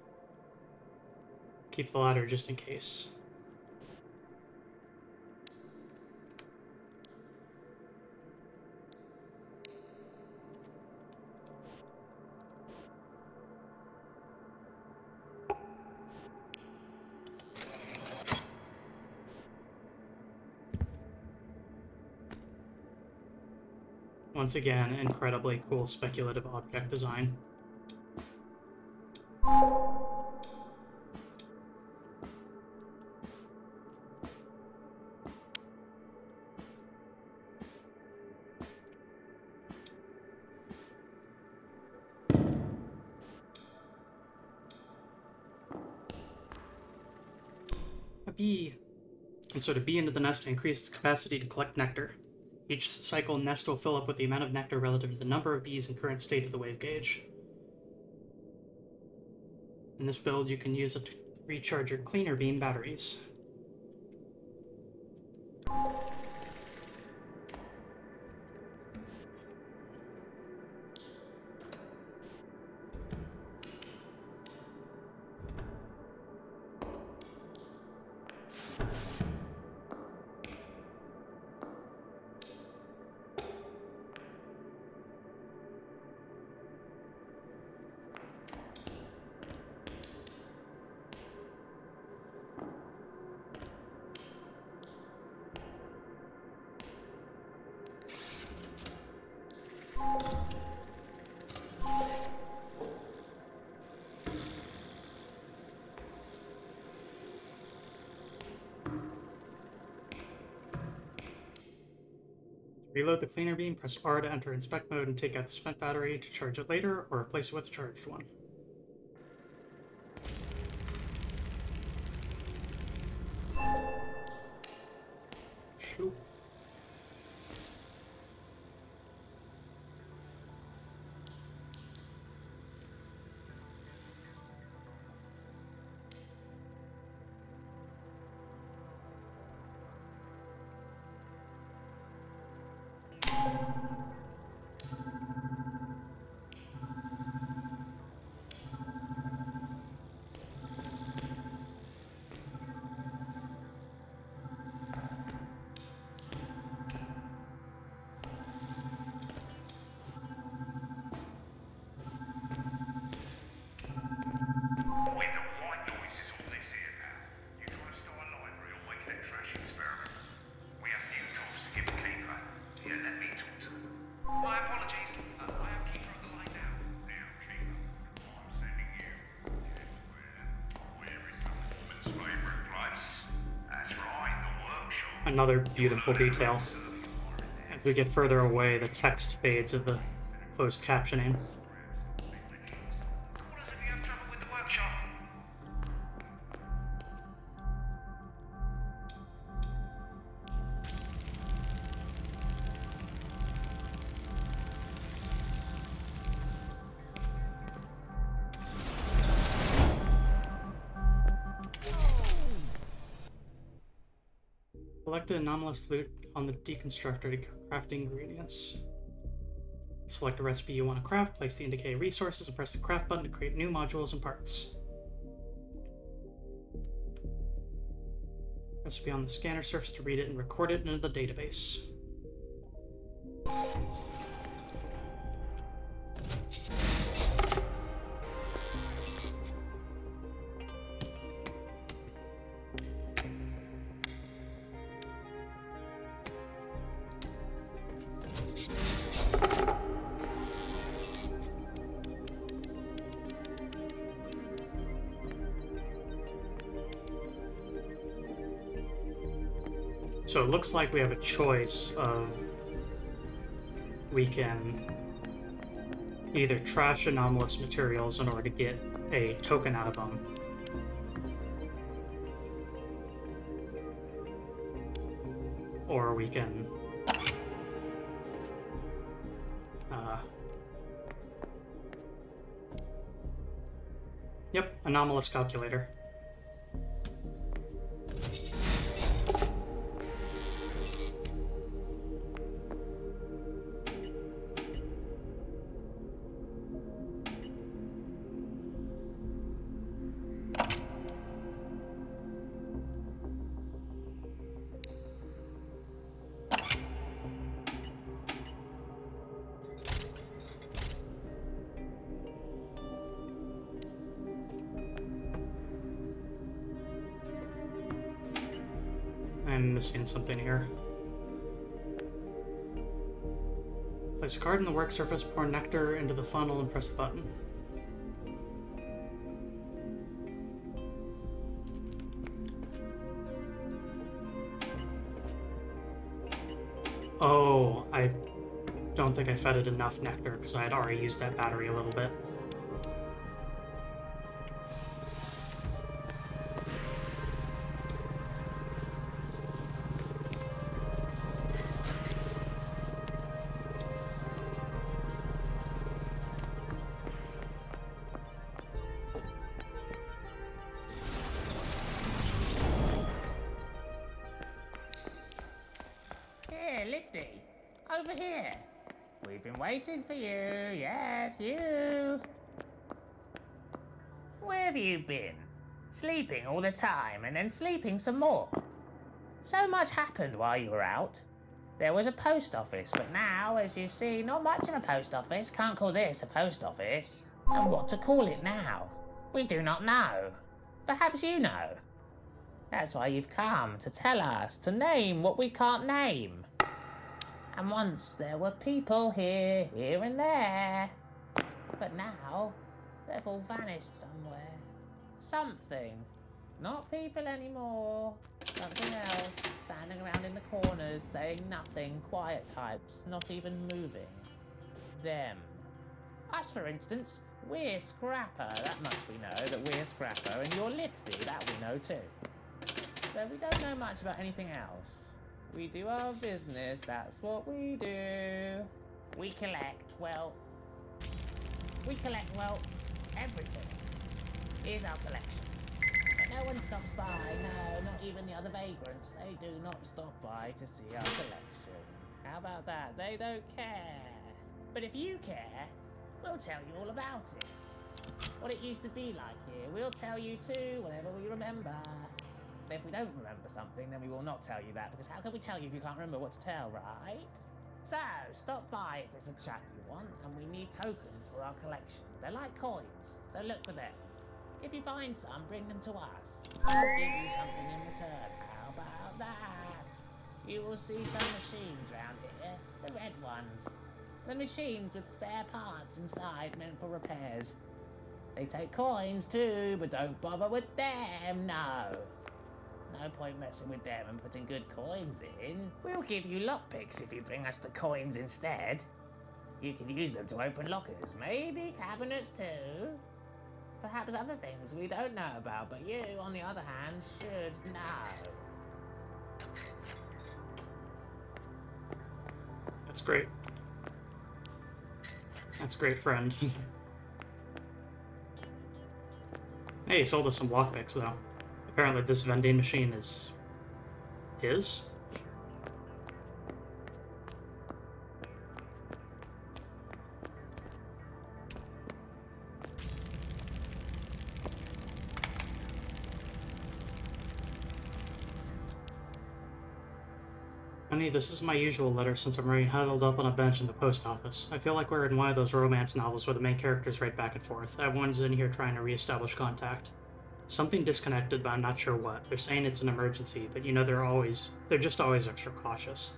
Keep the ladder just in case. Once again, incredibly cool speculative object design. A bee. Insert a bee into the nest to increase its capacity to collect nectar. Each cycle, nest will fill up with the amount of nectar relative to the number of bees in current state of the wave gauge. In this build, you can use it to recharge your cleaner beam batteries. Reload the cleaner beam, press R to enter inspect mode and take out the spent battery to charge it later, or replace it with a charged one. Shoot. Another beautiful detail. As we get further away, the text fades of the closed captioning. Select anomalous loot on the deconstructor to craft ingredients. Select a recipe you want to craft, place the indicated resources, and press the craft button to create new modules and parts. Recipe on the scanner surface to read it and record it into the database. So it looks like we have a choice of we can either trash anomalous materials in order to get a token out of them, or we can yep, anomalous calculator. I'm missing something here. Place a card on the work surface, pour nectar into the funnel, and press the button. Oh, I don't think I fed it enough nectar because I had already used that battery a little bit. Lifty, over here. We've been waiting for you. Yes, you. Where have you been? Sleeping all the time and then sleeping some more. So much happened while you were out. There was a post office, but now, as you see, not much of a post office. Can't call this a post office. And what to call it now? We do not know. Perhaps you know. That's why you've come, to tell us, to name what we can't name. And once there were people here and there. But now, they've all vanished somewhere. Something. Not people anymore. Something else. Standing around in the corners, saying nothing. Quiet types, not even moving. Them. Us, for instance. We're Scrapper. That much we know, that we're Scrapper. And you're Lifty. That we know too. So we don't know much about anything else. We do our business. That's what we do. We collect, well, everything. Here's our collection. But no one stops by, no, not even the other vagrants. They do not stop by to see our collection. How about that? They don't care. But if you care, we'll tell you all about it. What it used to be like here, we'll tell you too, whenever we remember. But if we don't remember something, then we will not tell you that, because how can we tell you if you can't remember what to tell, right? So, stop by if there's a chat you want, and we need tokens for our collection. They're like coins, so look for them. If you find some, bring them to us. We'll give you something in return. How about that? You will see some machines round here, the red ones. The machines with spare parts inside meant for repairs. They take coins too, but don't bother with them, no. No point messing with them and putting good coins in. We'll give you lockpicks if you bring us the coins instead. You could use them to open lockers, maybe cabinets too. Perhaps other things we don't know about, but you, on the other hand, should know. That's great. That's great, friend. Hey, he sold us some lockpicks, though. Apparently this vending machine is his. Honey, this is my usual letter since I'm already huddled up on a bench in the post office. I feel like we're in one of those romance novels where the main characters write back and forth. Everyone's in here trying to reestablish contact. Something disconnected, but I'm not sure what. They're saying it's an emergency, but you know they're just always extra cautious.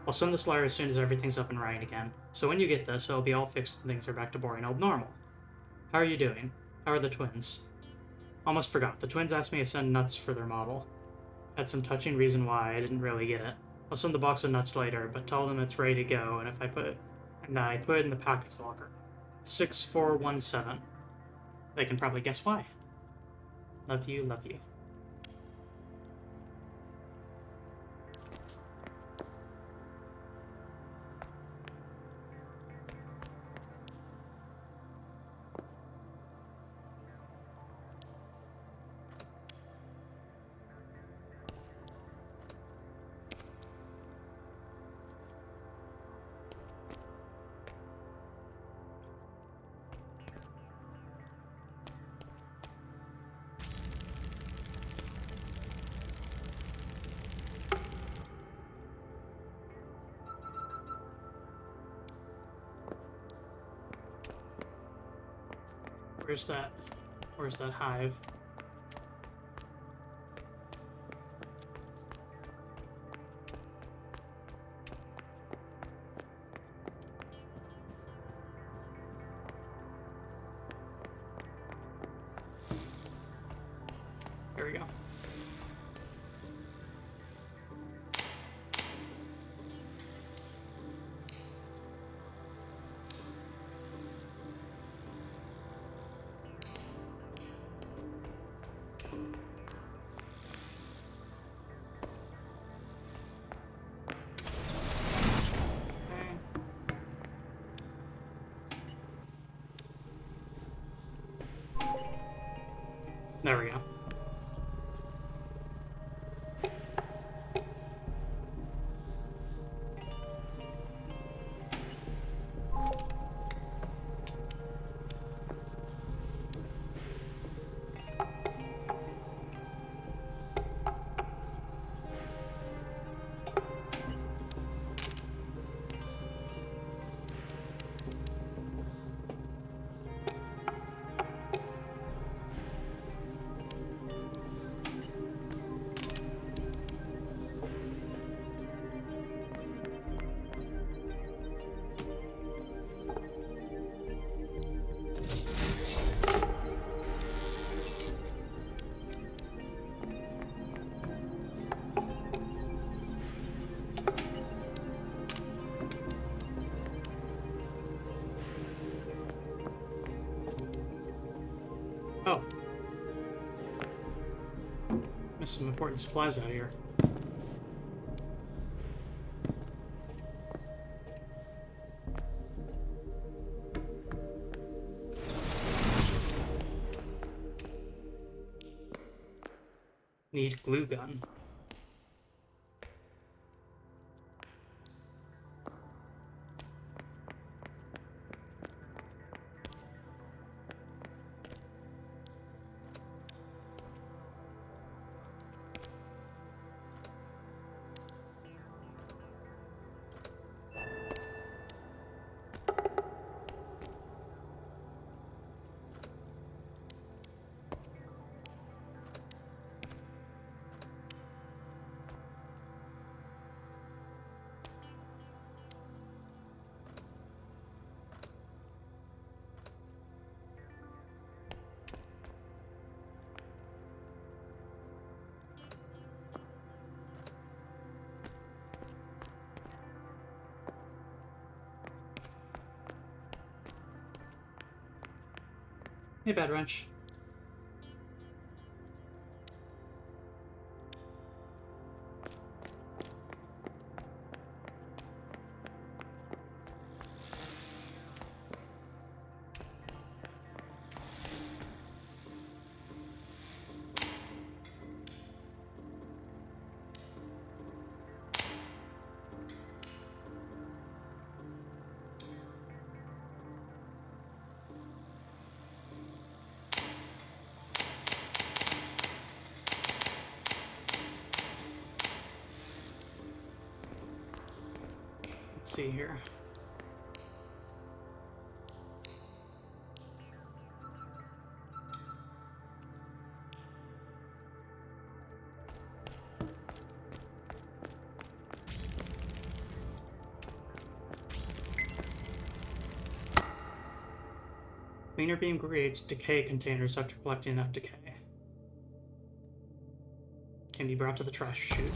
I'll send this letter as soon as everything's up and running again. So when you get this, it'll be all fixed and things are back to boring old normal. How are you doing? How are the twins? Almost forgot. The twins asked me to send nuts for their model. Had some touching reason why I didn't really get it. I'll send the box of nuts later, but tell them it's ready to go, and I put it in the package locker. 6417. They can probably guess why. Love you, love you. Where's that hive? There we go. There we go. some important supplies out here. Need glue gun. Hey, Bad Wrench. Let's see here. Cleaner beam creates decay containers after collecting enough decay. Can be brought to the trash chute.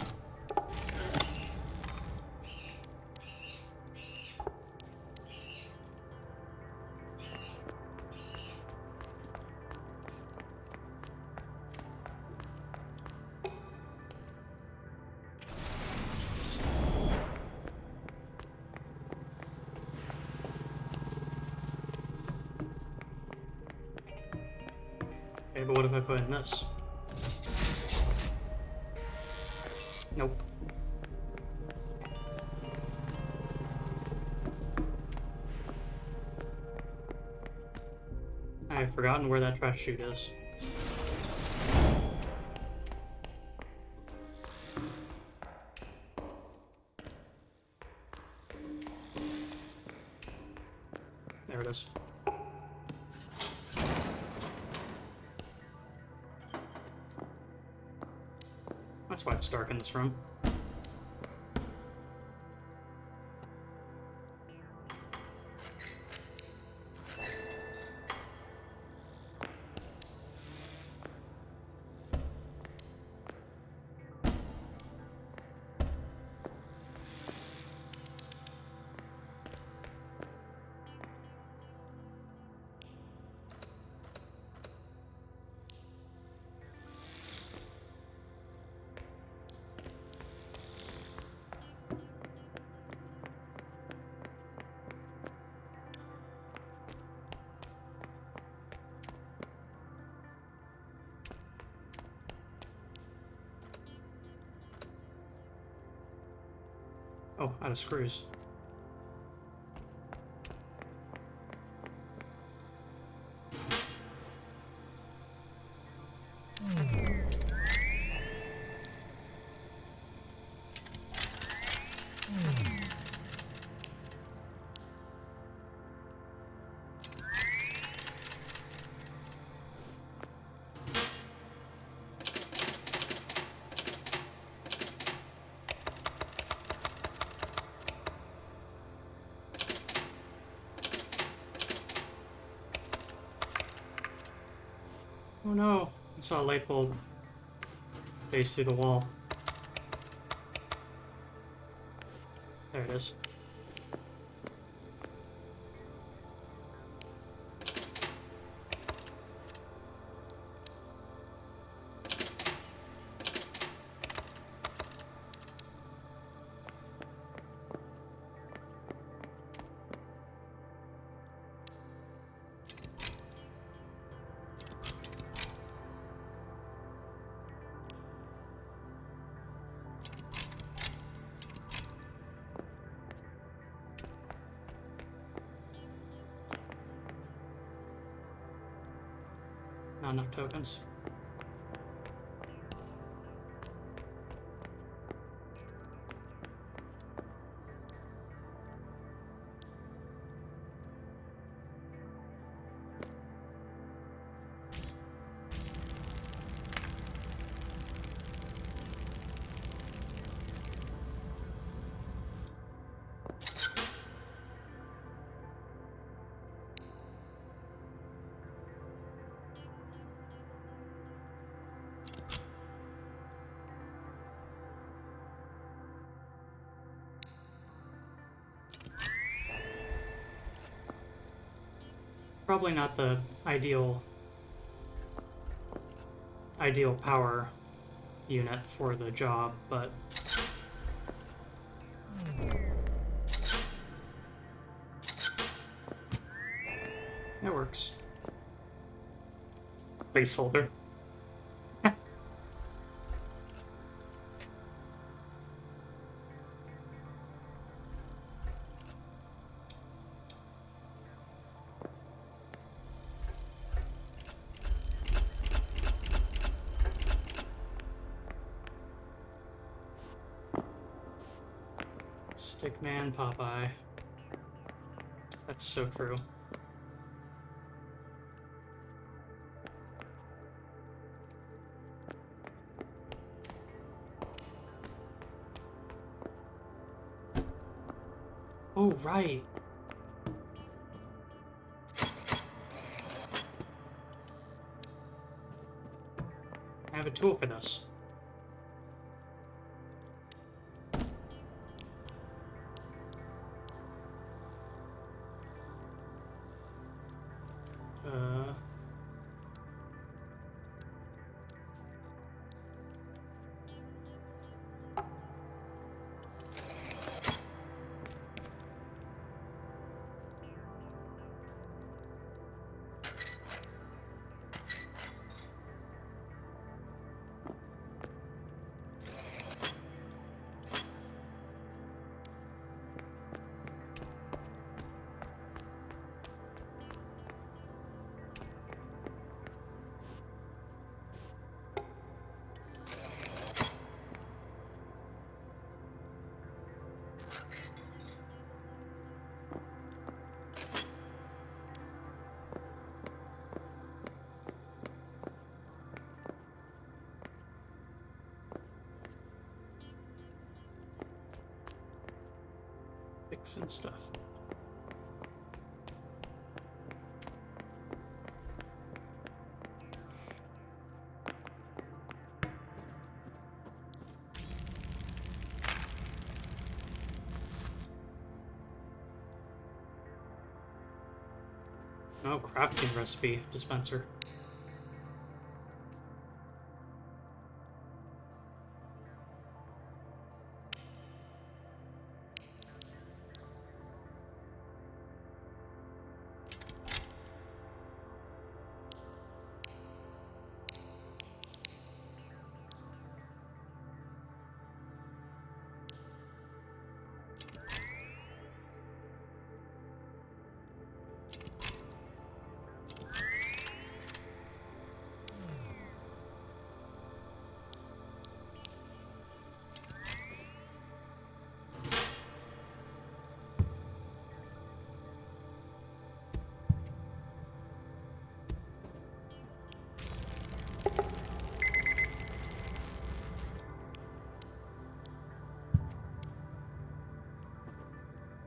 Okay, but what if I put in this? Nope. I've forgotten where that trash chute is. There it is. That's why it's dark in this room. Oh, out of screws. Oh no, I saw a light bulb face through the wall. There it is. Not enough tokens. Probably not the ideal power unit for the job, but it works. Placeholder. Stickman Popeye. That's so true. Oh, right. I have a tool for this. And stuff. Oh, crafting recipe dispenser.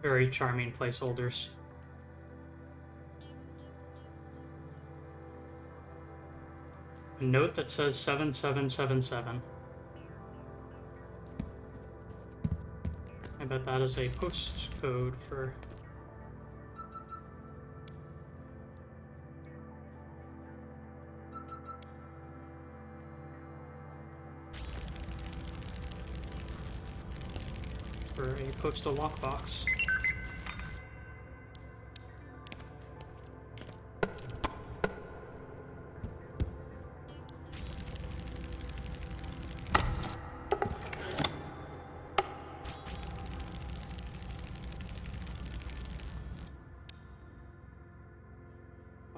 Very charming placeholders. A note that says 7777. I bet that is a postcode for... for a postal lockbox.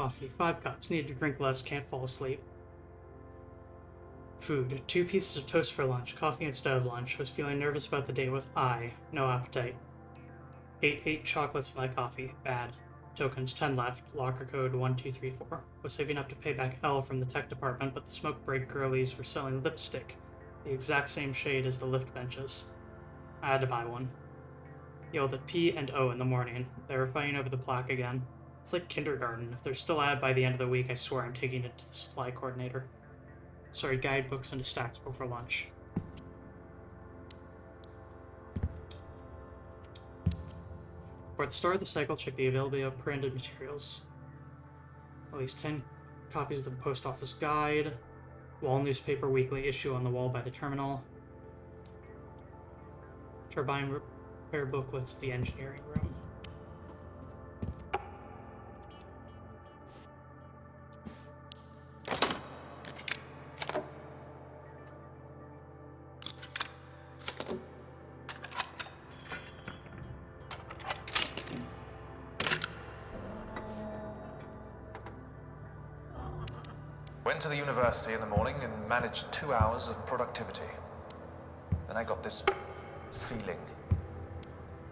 Coffee, 5 cups. Need to drink less, can't fall asleep. Food, 2 pieces of toast for lunch, coffee instead of lunch. Was feeling nervous about the day with no appetite. Ate 8 chocolates with my coffee, bad. Tokens, 10 left, locker code 1234. Was saving up to pay back L from the tech department, but the smoke break girlies were selling lipstick, the exact same shade as the lift benches. I had to buy one. Yelled at P and O in the morning. They were fighting over the plaque again. It's like kindergarten. If they're still at it by the end of the week, I swear I'm taking it to the supply coordinator. Sorted guidebooks into stacks before lunch. Before the start of the cycle, check the availability of printed materials. At least 10 copies of the post office guide. Wall newspaper weekly issue on the wall by the terminal. Turbine repair booklets, the engineering room. Went to the university in the morning and managed 2 hours of productivity. Then I got this feeling.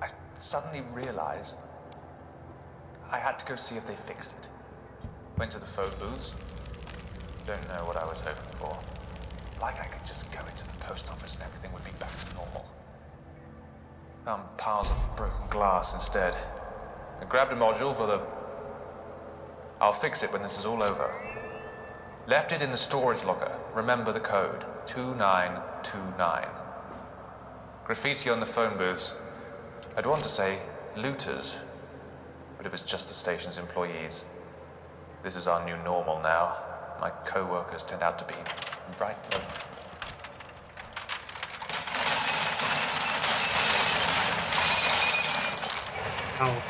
I suddenly realized I had to go see if they fixed it. Went to the phone booths. Don't know what I was hoping for. Like I could just go into the post office and everything would be back to normal. Found piles of broken glass instead. I grabbed a module for the... I'll fix it when this is all over. Left it in the storage locker. Remember the code. 2929. Graffiti on the phone booths. I'd want to say looters, but it was just the station's employees. This is our new normal now. My co-workers turned out to be right. Ow.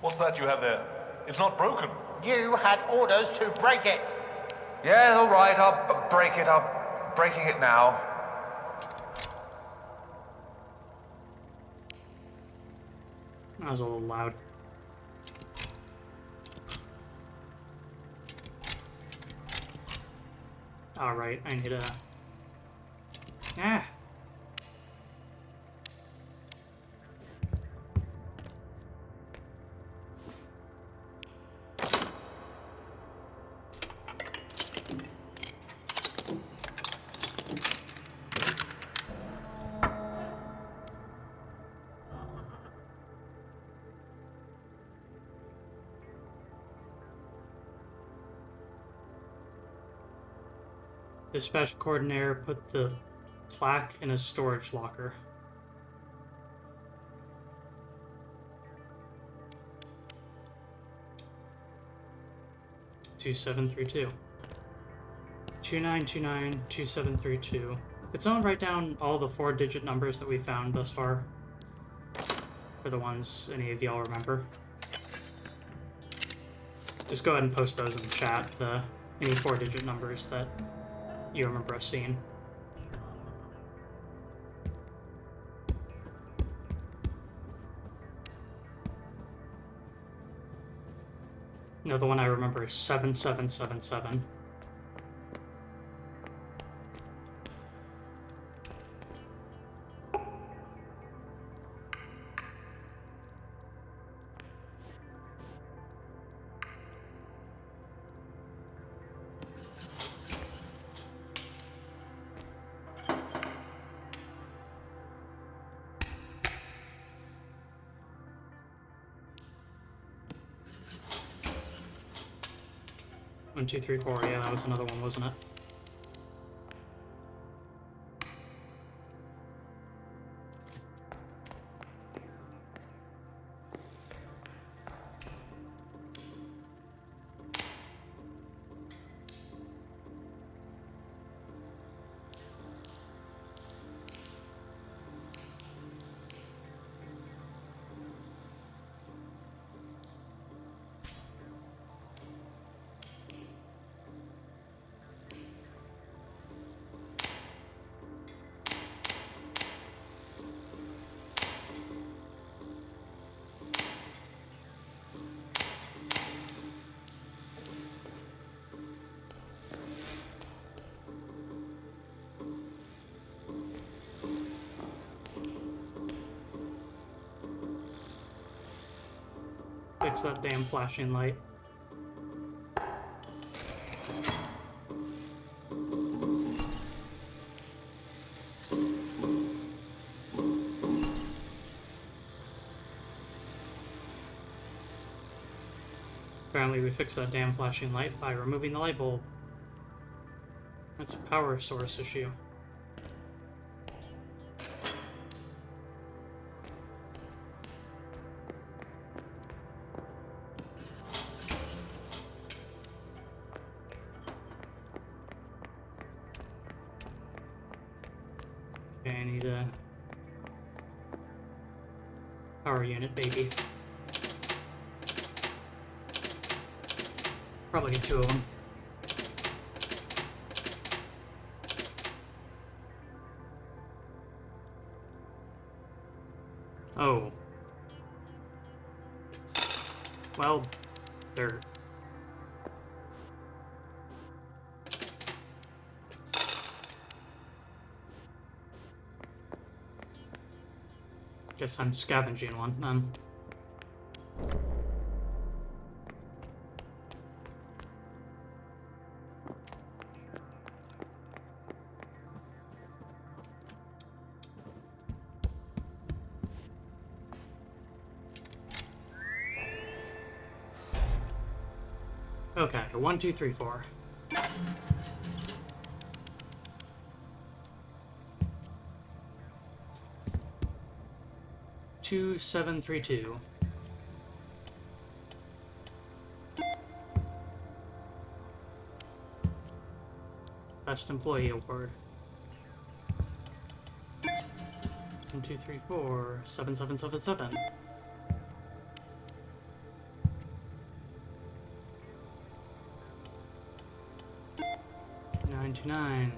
What's that you have there? It's not broken. You had orders to break it. Yeah, all right. I'll break it. I'm breaking it now. That was a little loud. Alright, I need a... Ah! Dispatch coordinator put the plaque in a storage locker. (2732) 2929 2732. Could someone write down all the 4-digit numbers that we found thus far? For the ones any of y'all remember. Just go ahead and post those in the chat, any 4-digit numbers that you remember us seeing. No, the one I remember is 7777. One, two, three, four. Yeah, that was another one, wasn't it? Fix that damn flashing light. Apparently we fixed that damn flashing light by removing the light bulb. That's a power source issue. Okay, I need a power unit, baby. Probably get 2 of them. Oh. Well, they're... Guess I'm scavenging one, then. Okay, 1, 2, 3, 4. Two, 7, 3, 2. Best Employee Award. 1, 2, 3, 4. 7, 7, 7, 7. 99.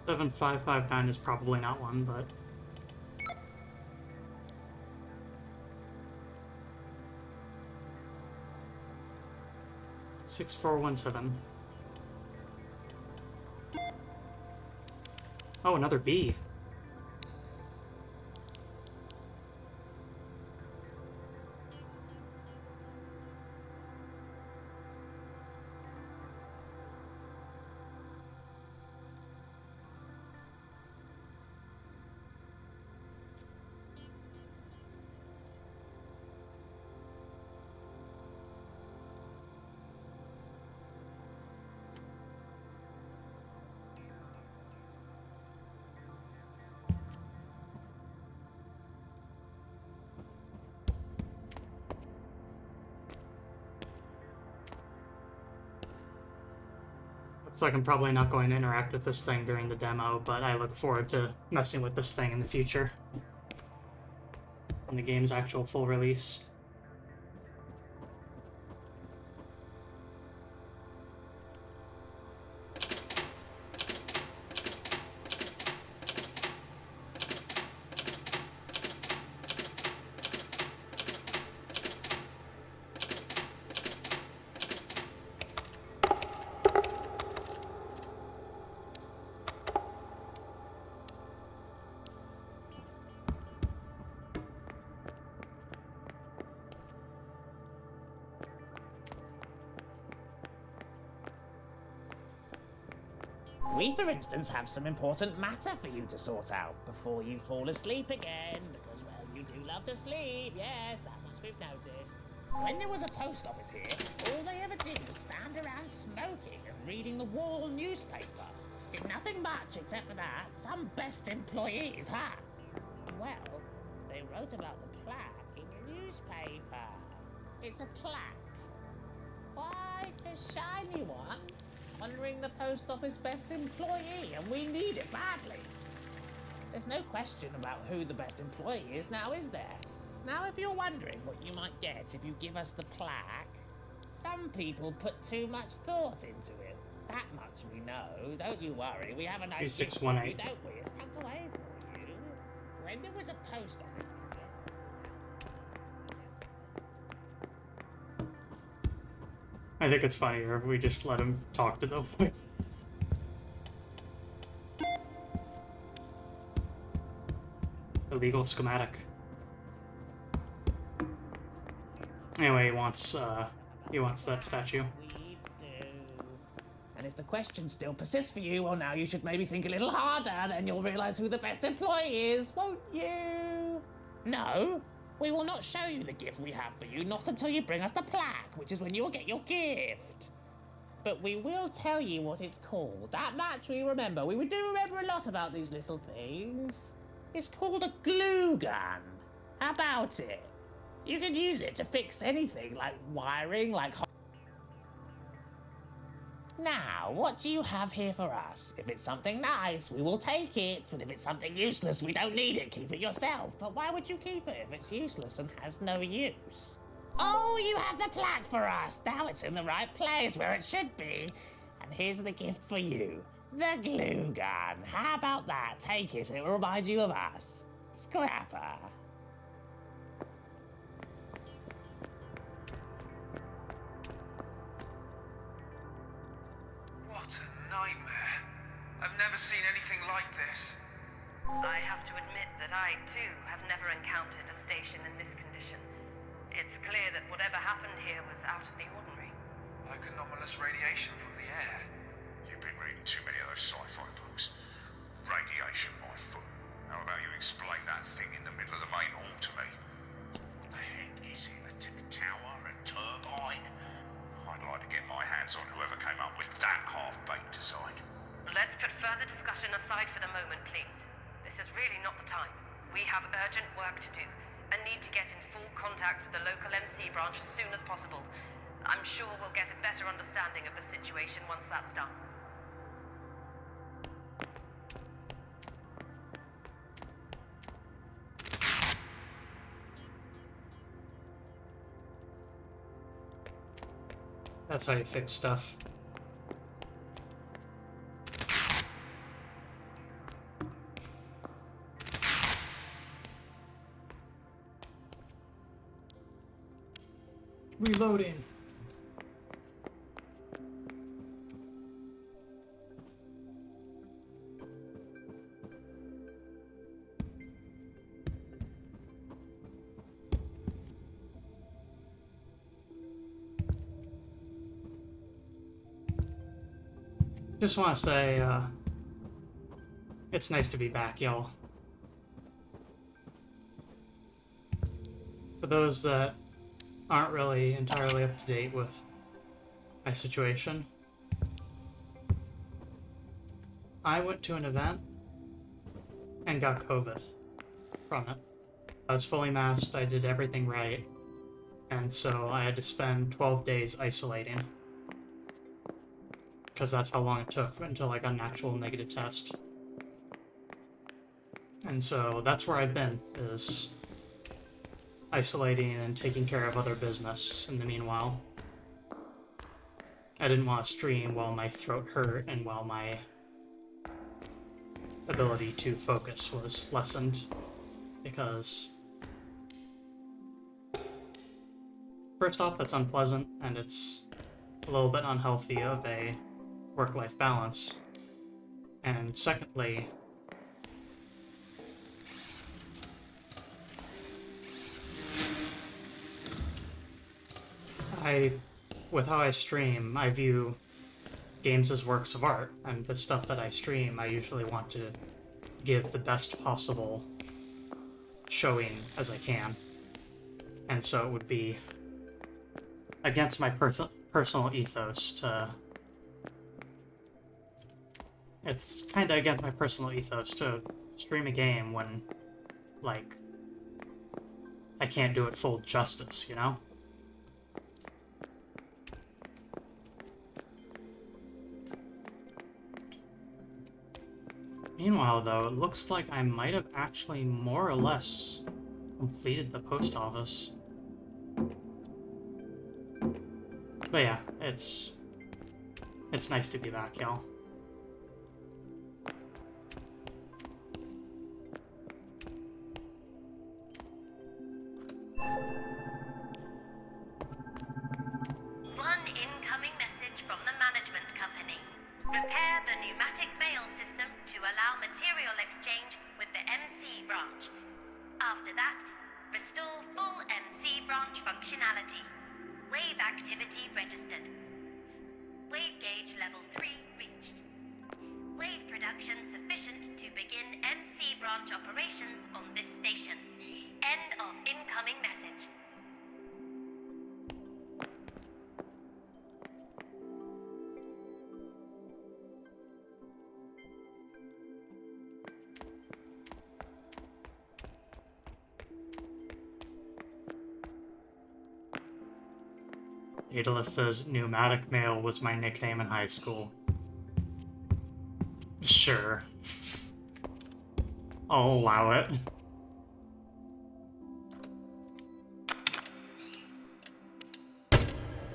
Seven, 5, 5, 9 is probably not one, but... Six, 4, 1, 7. Oh, another B. Looks like I'm probably not going to interact with this thing during the demo, but I look forward to messing with this thing in the future. On the game's actual full release. We, for instance, have some important matter for you to sort out before you fall asleep again, because, well, you do love to sleep, yes, that much we've noticed. When there was a post office here, all they ever did was stand around smoking and reading the wall newspaper. Did nothing much except for that. Some best employees, huh? Well, they wrote about the plaque in the newspaper. It's a plaque. Quite a shiny one. honouring the post office best employee, and we need it badly. There's no question about who the best employee is now, is there? Now, if you're wondering what you might get if you give us the plaque, some people put too much thought into it. That much we know. Don't you worry. We have a nice gift for you, 2618. don't we? It's tucked away for you. When there was a post office. I think it's funnier if we just let him talk to them. Illegal schematic. Anyway, he wants that statue. And if the question still persists for you, well, now you should maybe think a little harder, then you'll realise who the best employee is, won't you? No, we will not show you the gift we have for you, not until you bring us the plaque, which is when you will get your gift. But we will tell you what it's called. That much we remember. We do remember a lot about these little things. It's called a glue gun. How about it? You can use it to fix anything, like wiring, like... Now, what do you have here for us? If it's something nice, we will take it. But if it's something useless, we don't need it. Keep it yourself. But why would you keep it if it's useless and has no use? Oh, you have the plaque for us. Now it's in the right place where it should be. And here's the gift for you. The glue gun. How about that? Take it. It will remind you of us. Scrapper. What a nightmare. I've never seen anything like this. I have to admit that I, too, have never encountered a station in this condition. It's clear that whatever happened here was out of the ordinary. Like anomalous radiation from the air. You've been reading too many of those sci-fi books. Radiation, my foot. How about you explain that thing in the middle of the main hall to me? What the heck is it? A tower? A turbine? I'd like to get my hands on whoever came up with that half-baked design. Let's put further discussion aside for the moment, please. This is really not the time. We have urgent work to do, and need to get in full contact with the local MC branch as soon as possible. I'm sure we'll get a better understanding of the situation once that's done. That's how you fix stuff. Reloading. Just want to say, it's nice to be back, y'all. For those that aren't really entirely up to date with my situation, I went to an event and got COVID from it. I was fully masked, I did everything right, and so I had to spend 12 days isolating. Because that's how long it took until I got an actual negative test. And so that's where I've been, is isolating and taking care of other business in the meanwhile. I didn't want to stream while my throat hurt and while my ability to focus was lessened, because first off, that's unpleasant, and it's a little bit unhealthy of a work-life balance. And secondly, with how I stream, I view games as works of art, and the stuff that I stream, I usually want to give the best possible showing as I can. And so it would be against my personal ethos to... It's kinda against my personal ethos to stream a game when, like, I can't do it full justice, you know? Meanwhile, though, it looks like I might have actually more or less completed the post office. But yeah, it's nice to be back, y'all. One incoming message from the management company. Repair the pneumatic mail system to allow material exchange with the MC branch. After that, restore full MC branch functionality. Wave activity registered. Wave gauge level 3 reached. Wave production sufficient to begin MC branch operations on this station. End of incoming message. Daedalus says pneumatic mail was my nickname in high school. Sure. I'll allow it.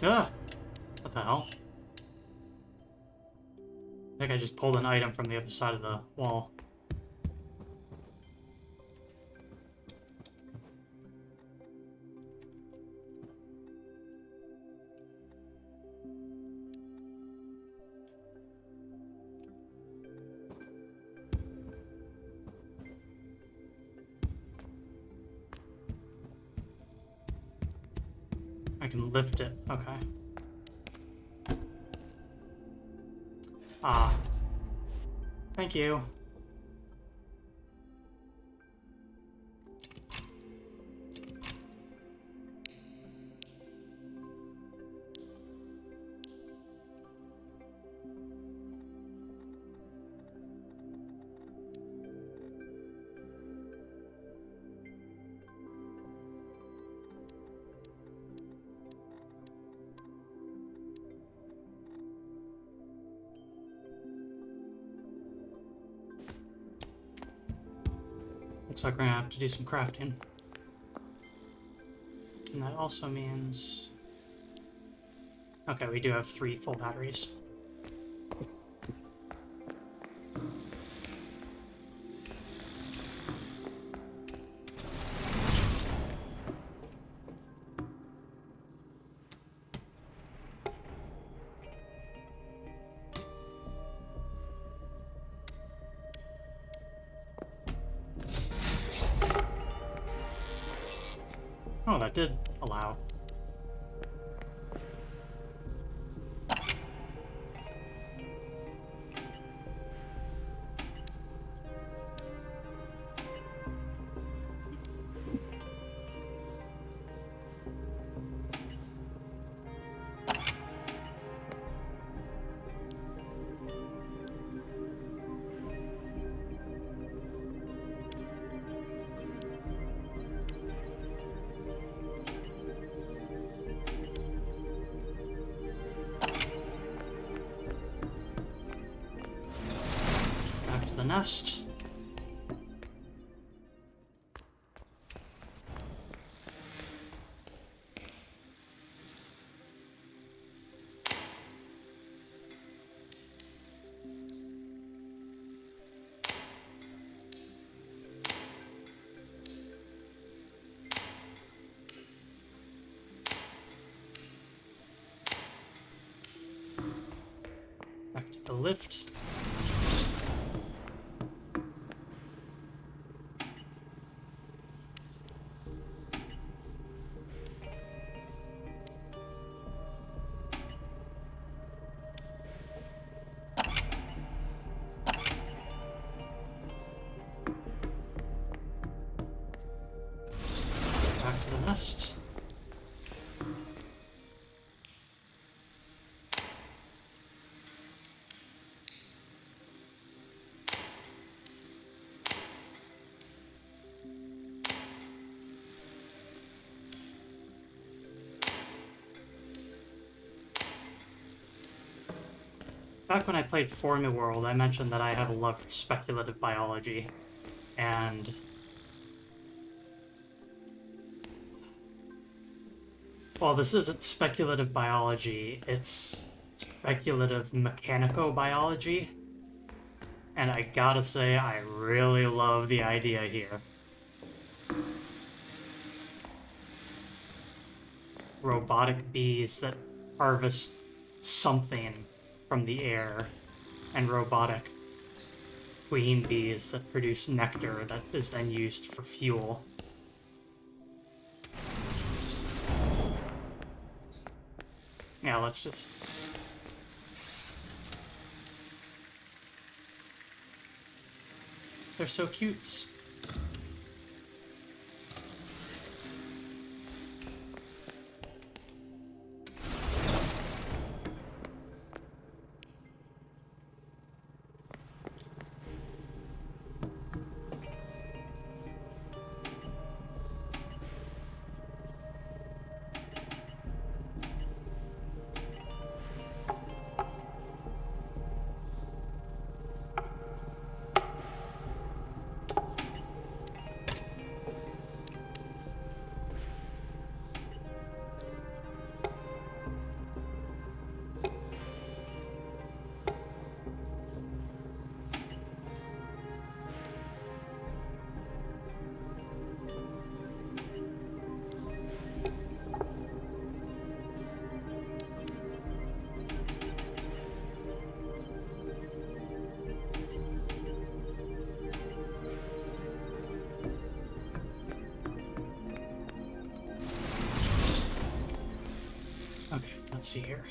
Ah! What the hell? I think I just pulled an item from the other side of the wall. I can lift it. Okay. Ah. Thank you. Looks like we're gonna have to do some crafting. And that also means... Okay, we do have 3 full batteries. Oh, that did allow. The nest. Back to the lift. Back to the nest. Back when I played Formula World, I mentioned that I have a love for speculative biology, and well, this isn't speculative biology, it's speculative mechanico-biology, and I gotta say, I really love the idea here. Robotic bees that harvest something from the air, and robotic queen bees that produce nectar that is then used for fuel. Yeah, let's just... They're so cutes. Okay, let's see here.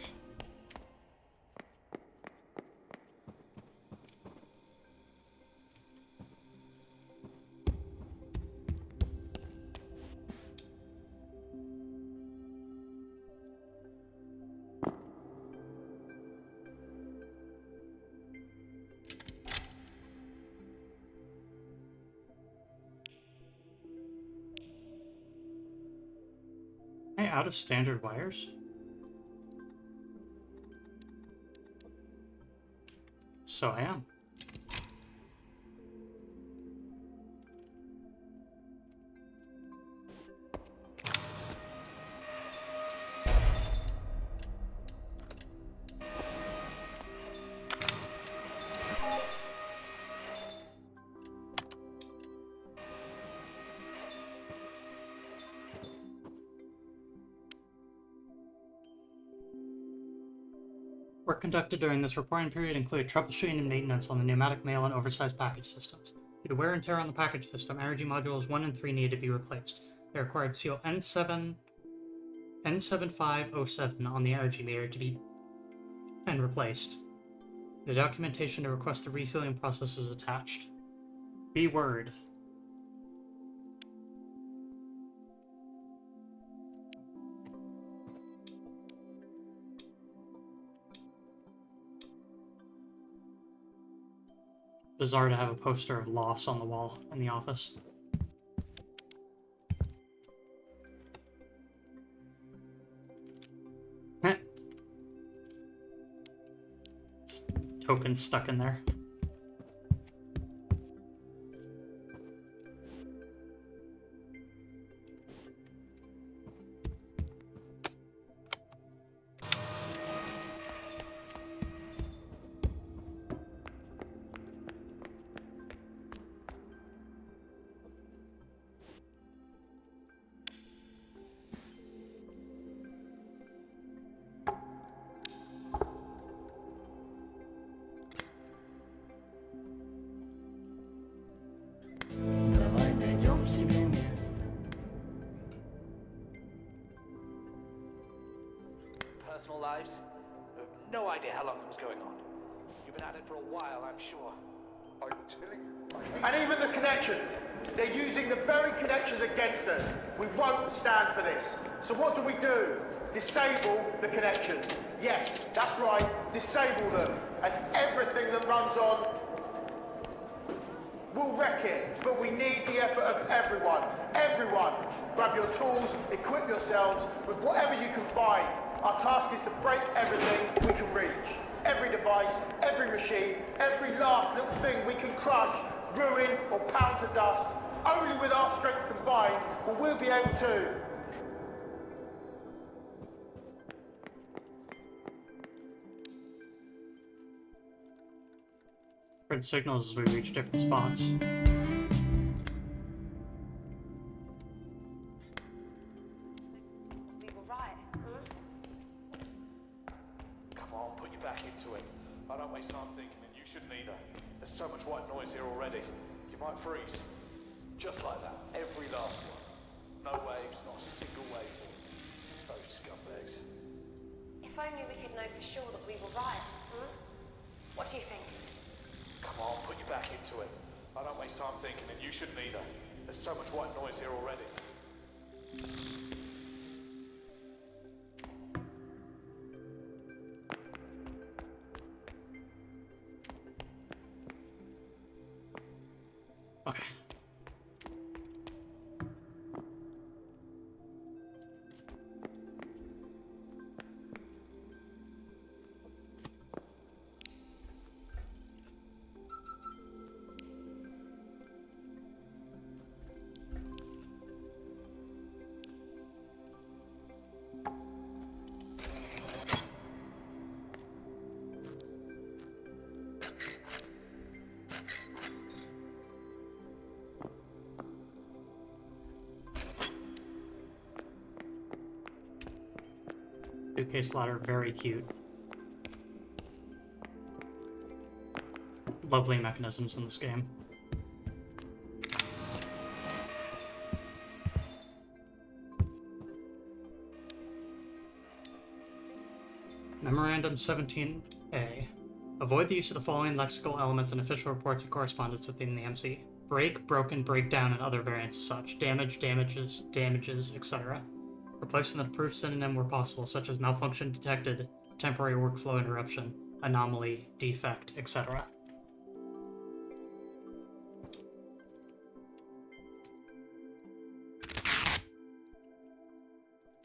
Am I out of standard wires? So I am. Work conducted during this reporting period included troubleshooting and maintenance on the pneumatic mail and oversized package systems. Due to wear and tear on the package system, energy modules 1 and 3 needed to be replaced. They required seal N7507 on the energy meter to be replaced. The documentation to request the resealing process is attached. B-word. Bizarre to have a poster of loss on the wall in the office. Token stuck in there. Personal lives? No idea how long it was going on. You've been at it for a while, I'm sure. I'm telling you. And even the connections. They're using the very connections against us. We won't stand for this. So what do? Disable the connections. Yes, that's right. Disable them. And everything that runs on, we'll wreck it. But we need the effort of everyone. Everyone. Grab your tools, equip yourselves with whatever you can find. Our task is to break everything we can reach. Every device, device, every machine, every last little thing we can crush, ruin, or pound to dust. Only with our strength combined will we be able to. For the signals as we reach different spots. We were right, huh? Come on, put your back into it. I don't waste time thinking, and you shouldn't either. There's so much white noise here already. You might freeze. Just like that. Every last one. No waves, not a single waveform. Those scumbags. If only we could know for sure that we were right, huh? What do you think? Come on, put your back into it. I don't waste time thinking, and you shouldn't either. There's so much white noise here already. Okay. Suitcase ladder, very cute. Lovely mechanisms in this game. Memorandum 17A. Avoid the use of the following lexical elements in official reports and correspondence within the MC. Break, broken, breakdown, and other variants of such. Damage, damages, etc. Replacing the approved synonym where possible, such as malfunction detected, temporary workflow interruption, anomaly, defect, etc.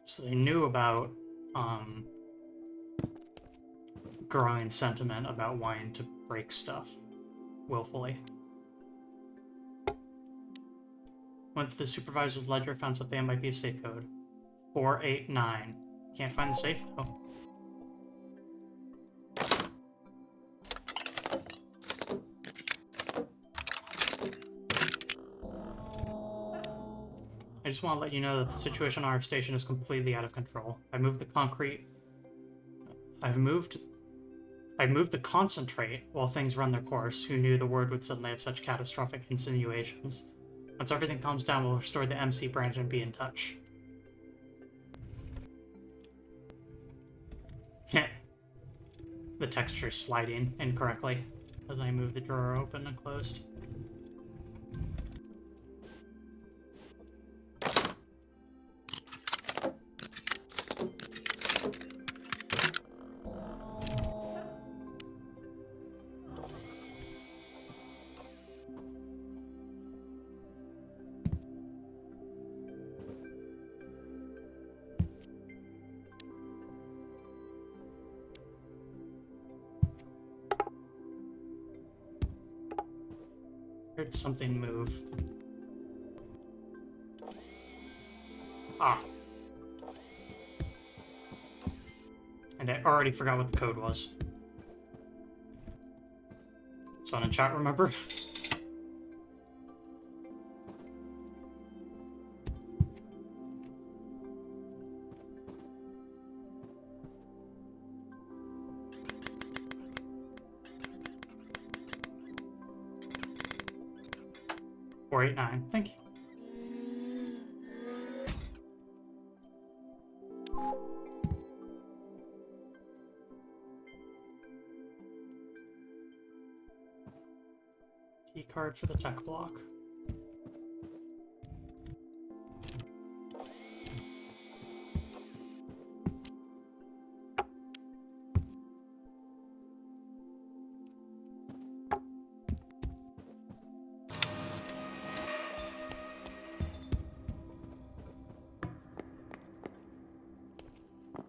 So they knew about growing sentiment about wanting to break stuff willfully. Went to the supervisor's ledger, found something that might be a safe code. 489. Can't find the safe? Oh. I just want to let you know that the situation on our station is completely out of control. I've moved the concentrate while things run their course. Who knew the word would suddenly have such catastrophic insinuations? Once everything calms down, we'll restore the MC branch and be in touch. The texture is sliding incorrectly as I move the drawer open and closed. Heard something move. Ah. And I already forgot what the code was. So in the chat, remember? .489. Thank you. Key card for the tech block.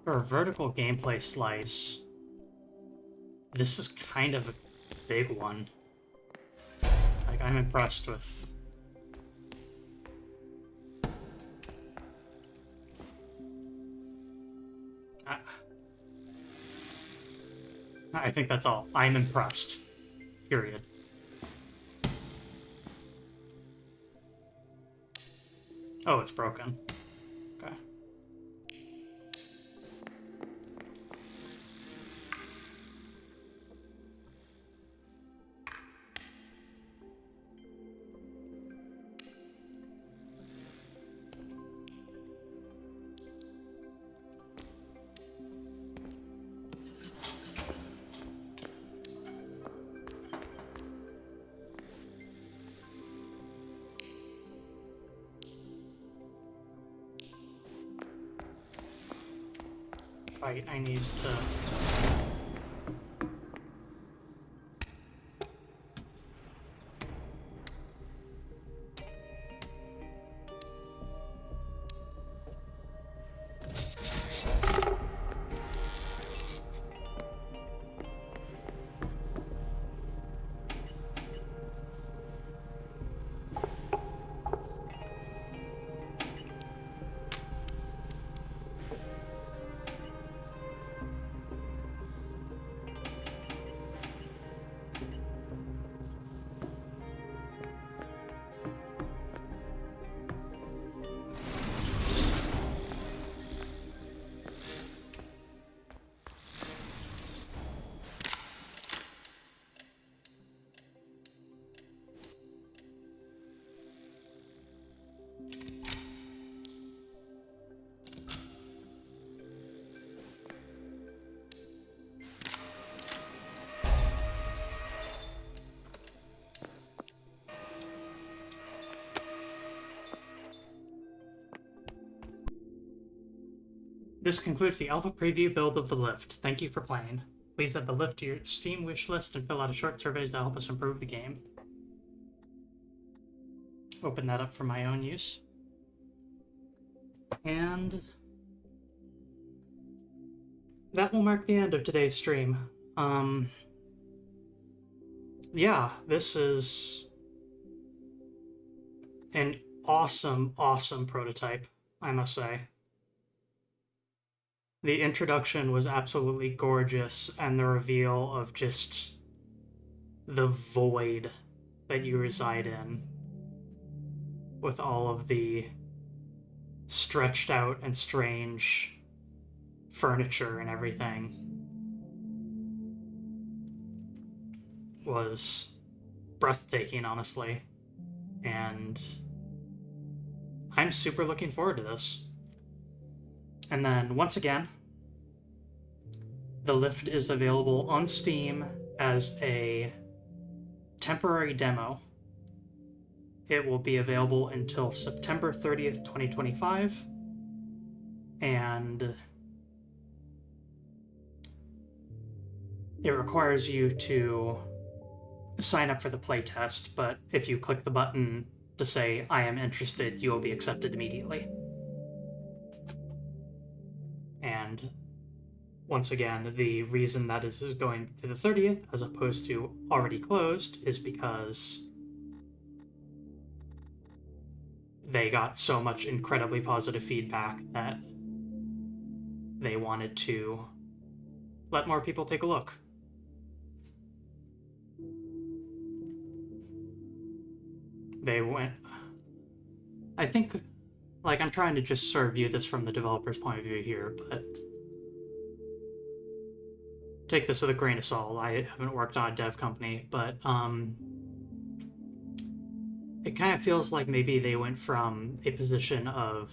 For a vertical gameplay slice, this is kind of a big one. Like, I'm impressed with... I think that's all. I'm impressed. Period. Oh, it's broken. Okay. Right, I need to... This concludes the alpha preview build of the lift. Thank you for playing. Please add the lift to your Steam wishlist and fill out a short survey to help us improve the game. Open that up for my own use. And that will mark the end of today's stream. Yeah, this is an awesome, awesome prototype, I must say. The introduction was absolutely gorgeous, and the reveal of just the void that you reside in, with all of the stretched out and strange furniture and everything, was breathtaking, honestly. And I'm super looking forward to this. And then, once again, the lift is available on Steam as a temporary demo. It will be available until September 30th, 2025. And it requires you to sign up for the playtest, but if you click the button to say, I am interested, you will be accepted immediately. And once again, the reason that is going to the 30th as opposed to already closed is because they got so much incredibly positive feedback that they wanted to let more people take a look. They went... I think... Like, I'm trying to just sort of view this from the developer's point of view here, but take this with a grain of salt. I haven't worked on a dev company, but it kind of feels like maybe they went from a position of,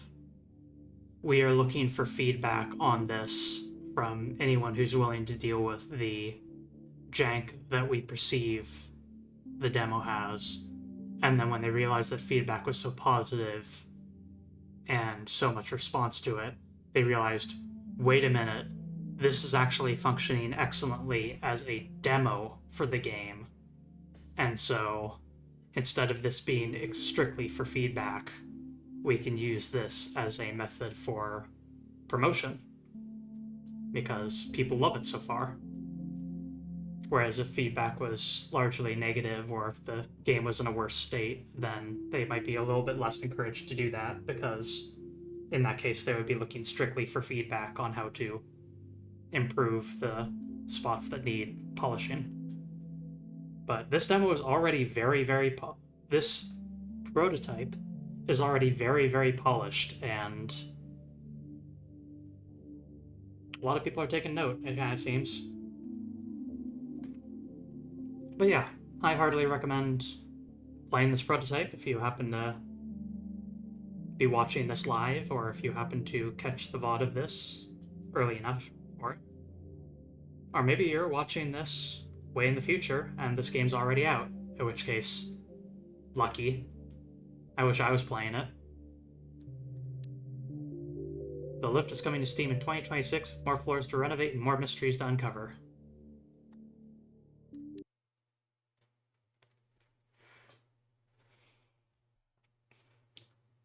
we are looking for feedback on this from anyone who's willing to deal with the jank that we perceive the demo has, and then when they realized that feedback was so positive and so much response to it, they realized, wait a minute, this is actually functioning excellently as a demo for the game. And so, instead of this being strictly for feedback, we can use this as a method for promotion, because people love it so far. Whereas if feedback was largely negative, or if the game was in a worse state, then they might be a little bit less encouraged to do that, because in that case they would be looking strictly for feedback on how to improve the spots that need polishing. But this demo is already this prototype is already very, very polished, and a lot of people are taking note, it kind of seems. But yeah, I heartily recommend playing this prototype if you happen to be watching this live, or if you happen to catch the VOD of this early enough for it. Or maybe you're watching this way in the future and this game's already out, in which case, lucky. I wish I was playing it. The Lift is coming to Steam in 2026 with more floors to renovate and more mysteries to uncover.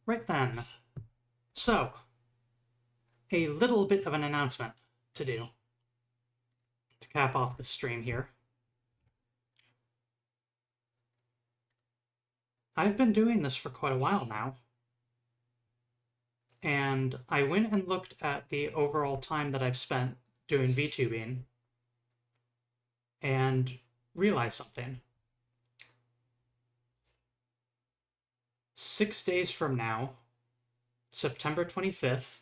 Right then. So, a little bit of an announcement to do to cap off the stream here. I've been doing this for quite a while now, and I went and looked at the overall time that I've spent doing VTubing and realized something. 6 days from now, September 25th,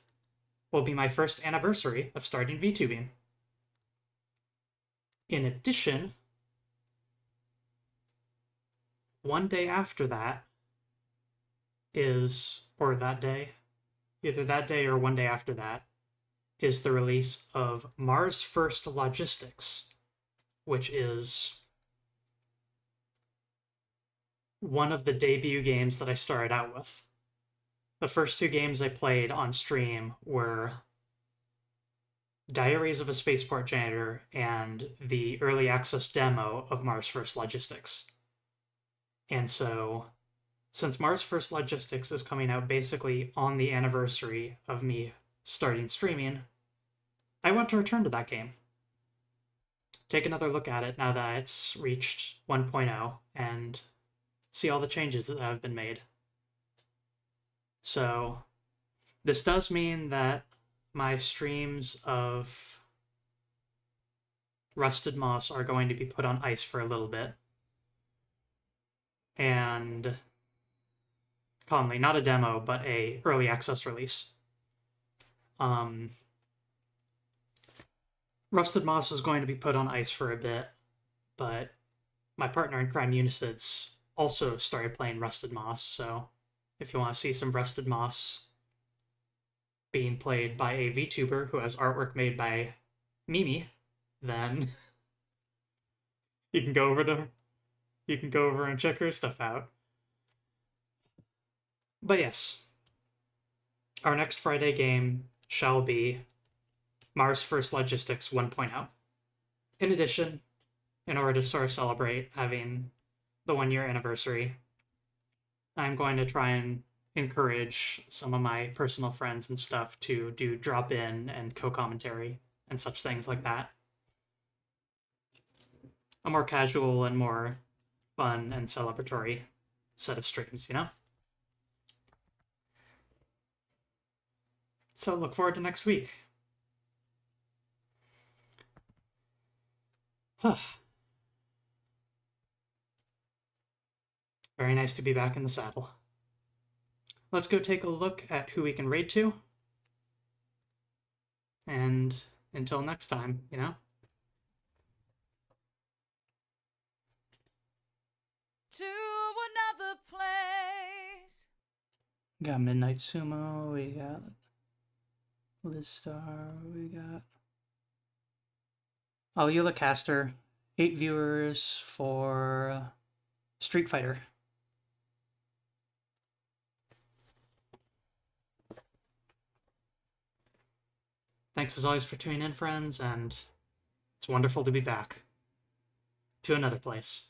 will be my first anniversary of starting VTubing. In addition, one day after that is, or that day, either that day or one day after that, is the release of Mars First Logistics, which is one of the debut games that I started out with. The first two games I played on stream were Diaries of a Spaceport Janitor and the early access demo of Mars First Logistics. And so, since Mars First Logistics is coming out basically on the anniversary of me starting streaming, I want to return to that game. Take another look at it now that it's reached 1.0 and see all the changes that have been made. So, this does mean that my streams of Rusted Moss are going to be put on ice for a little bit. And commonly, not a demo, but a early access release. Rusted Moss is going to be put on ice for a bit, but my partner in crime, Unicids, also started playing Rusted Moss, so if you want to see some Rusted Moss being played by a VTuber who has artwork made by Mimi, then you can go over and check her stuff out. But yes, our next Friday game shall be Mars First Logistics 1.0. In addition, in order to sort of celebrate having the 1-year anniversary, I'm going to try and encourage some of my personal friends and stuff to do drop-in and co-commentary and such things like that. A more casual and more fun and celebratory set of streams, you know? So look forward to next week. Very nice to be back in the saddle. Let's go take a look at who we can raid to. And until next time, you know? To another place. Got Midnight Sumo, we got Liz Star, we got Alula Caster, 8 viewers for Street Fighter. Thanks as always for tuning in, friends, and it's wonderful to be back to another place.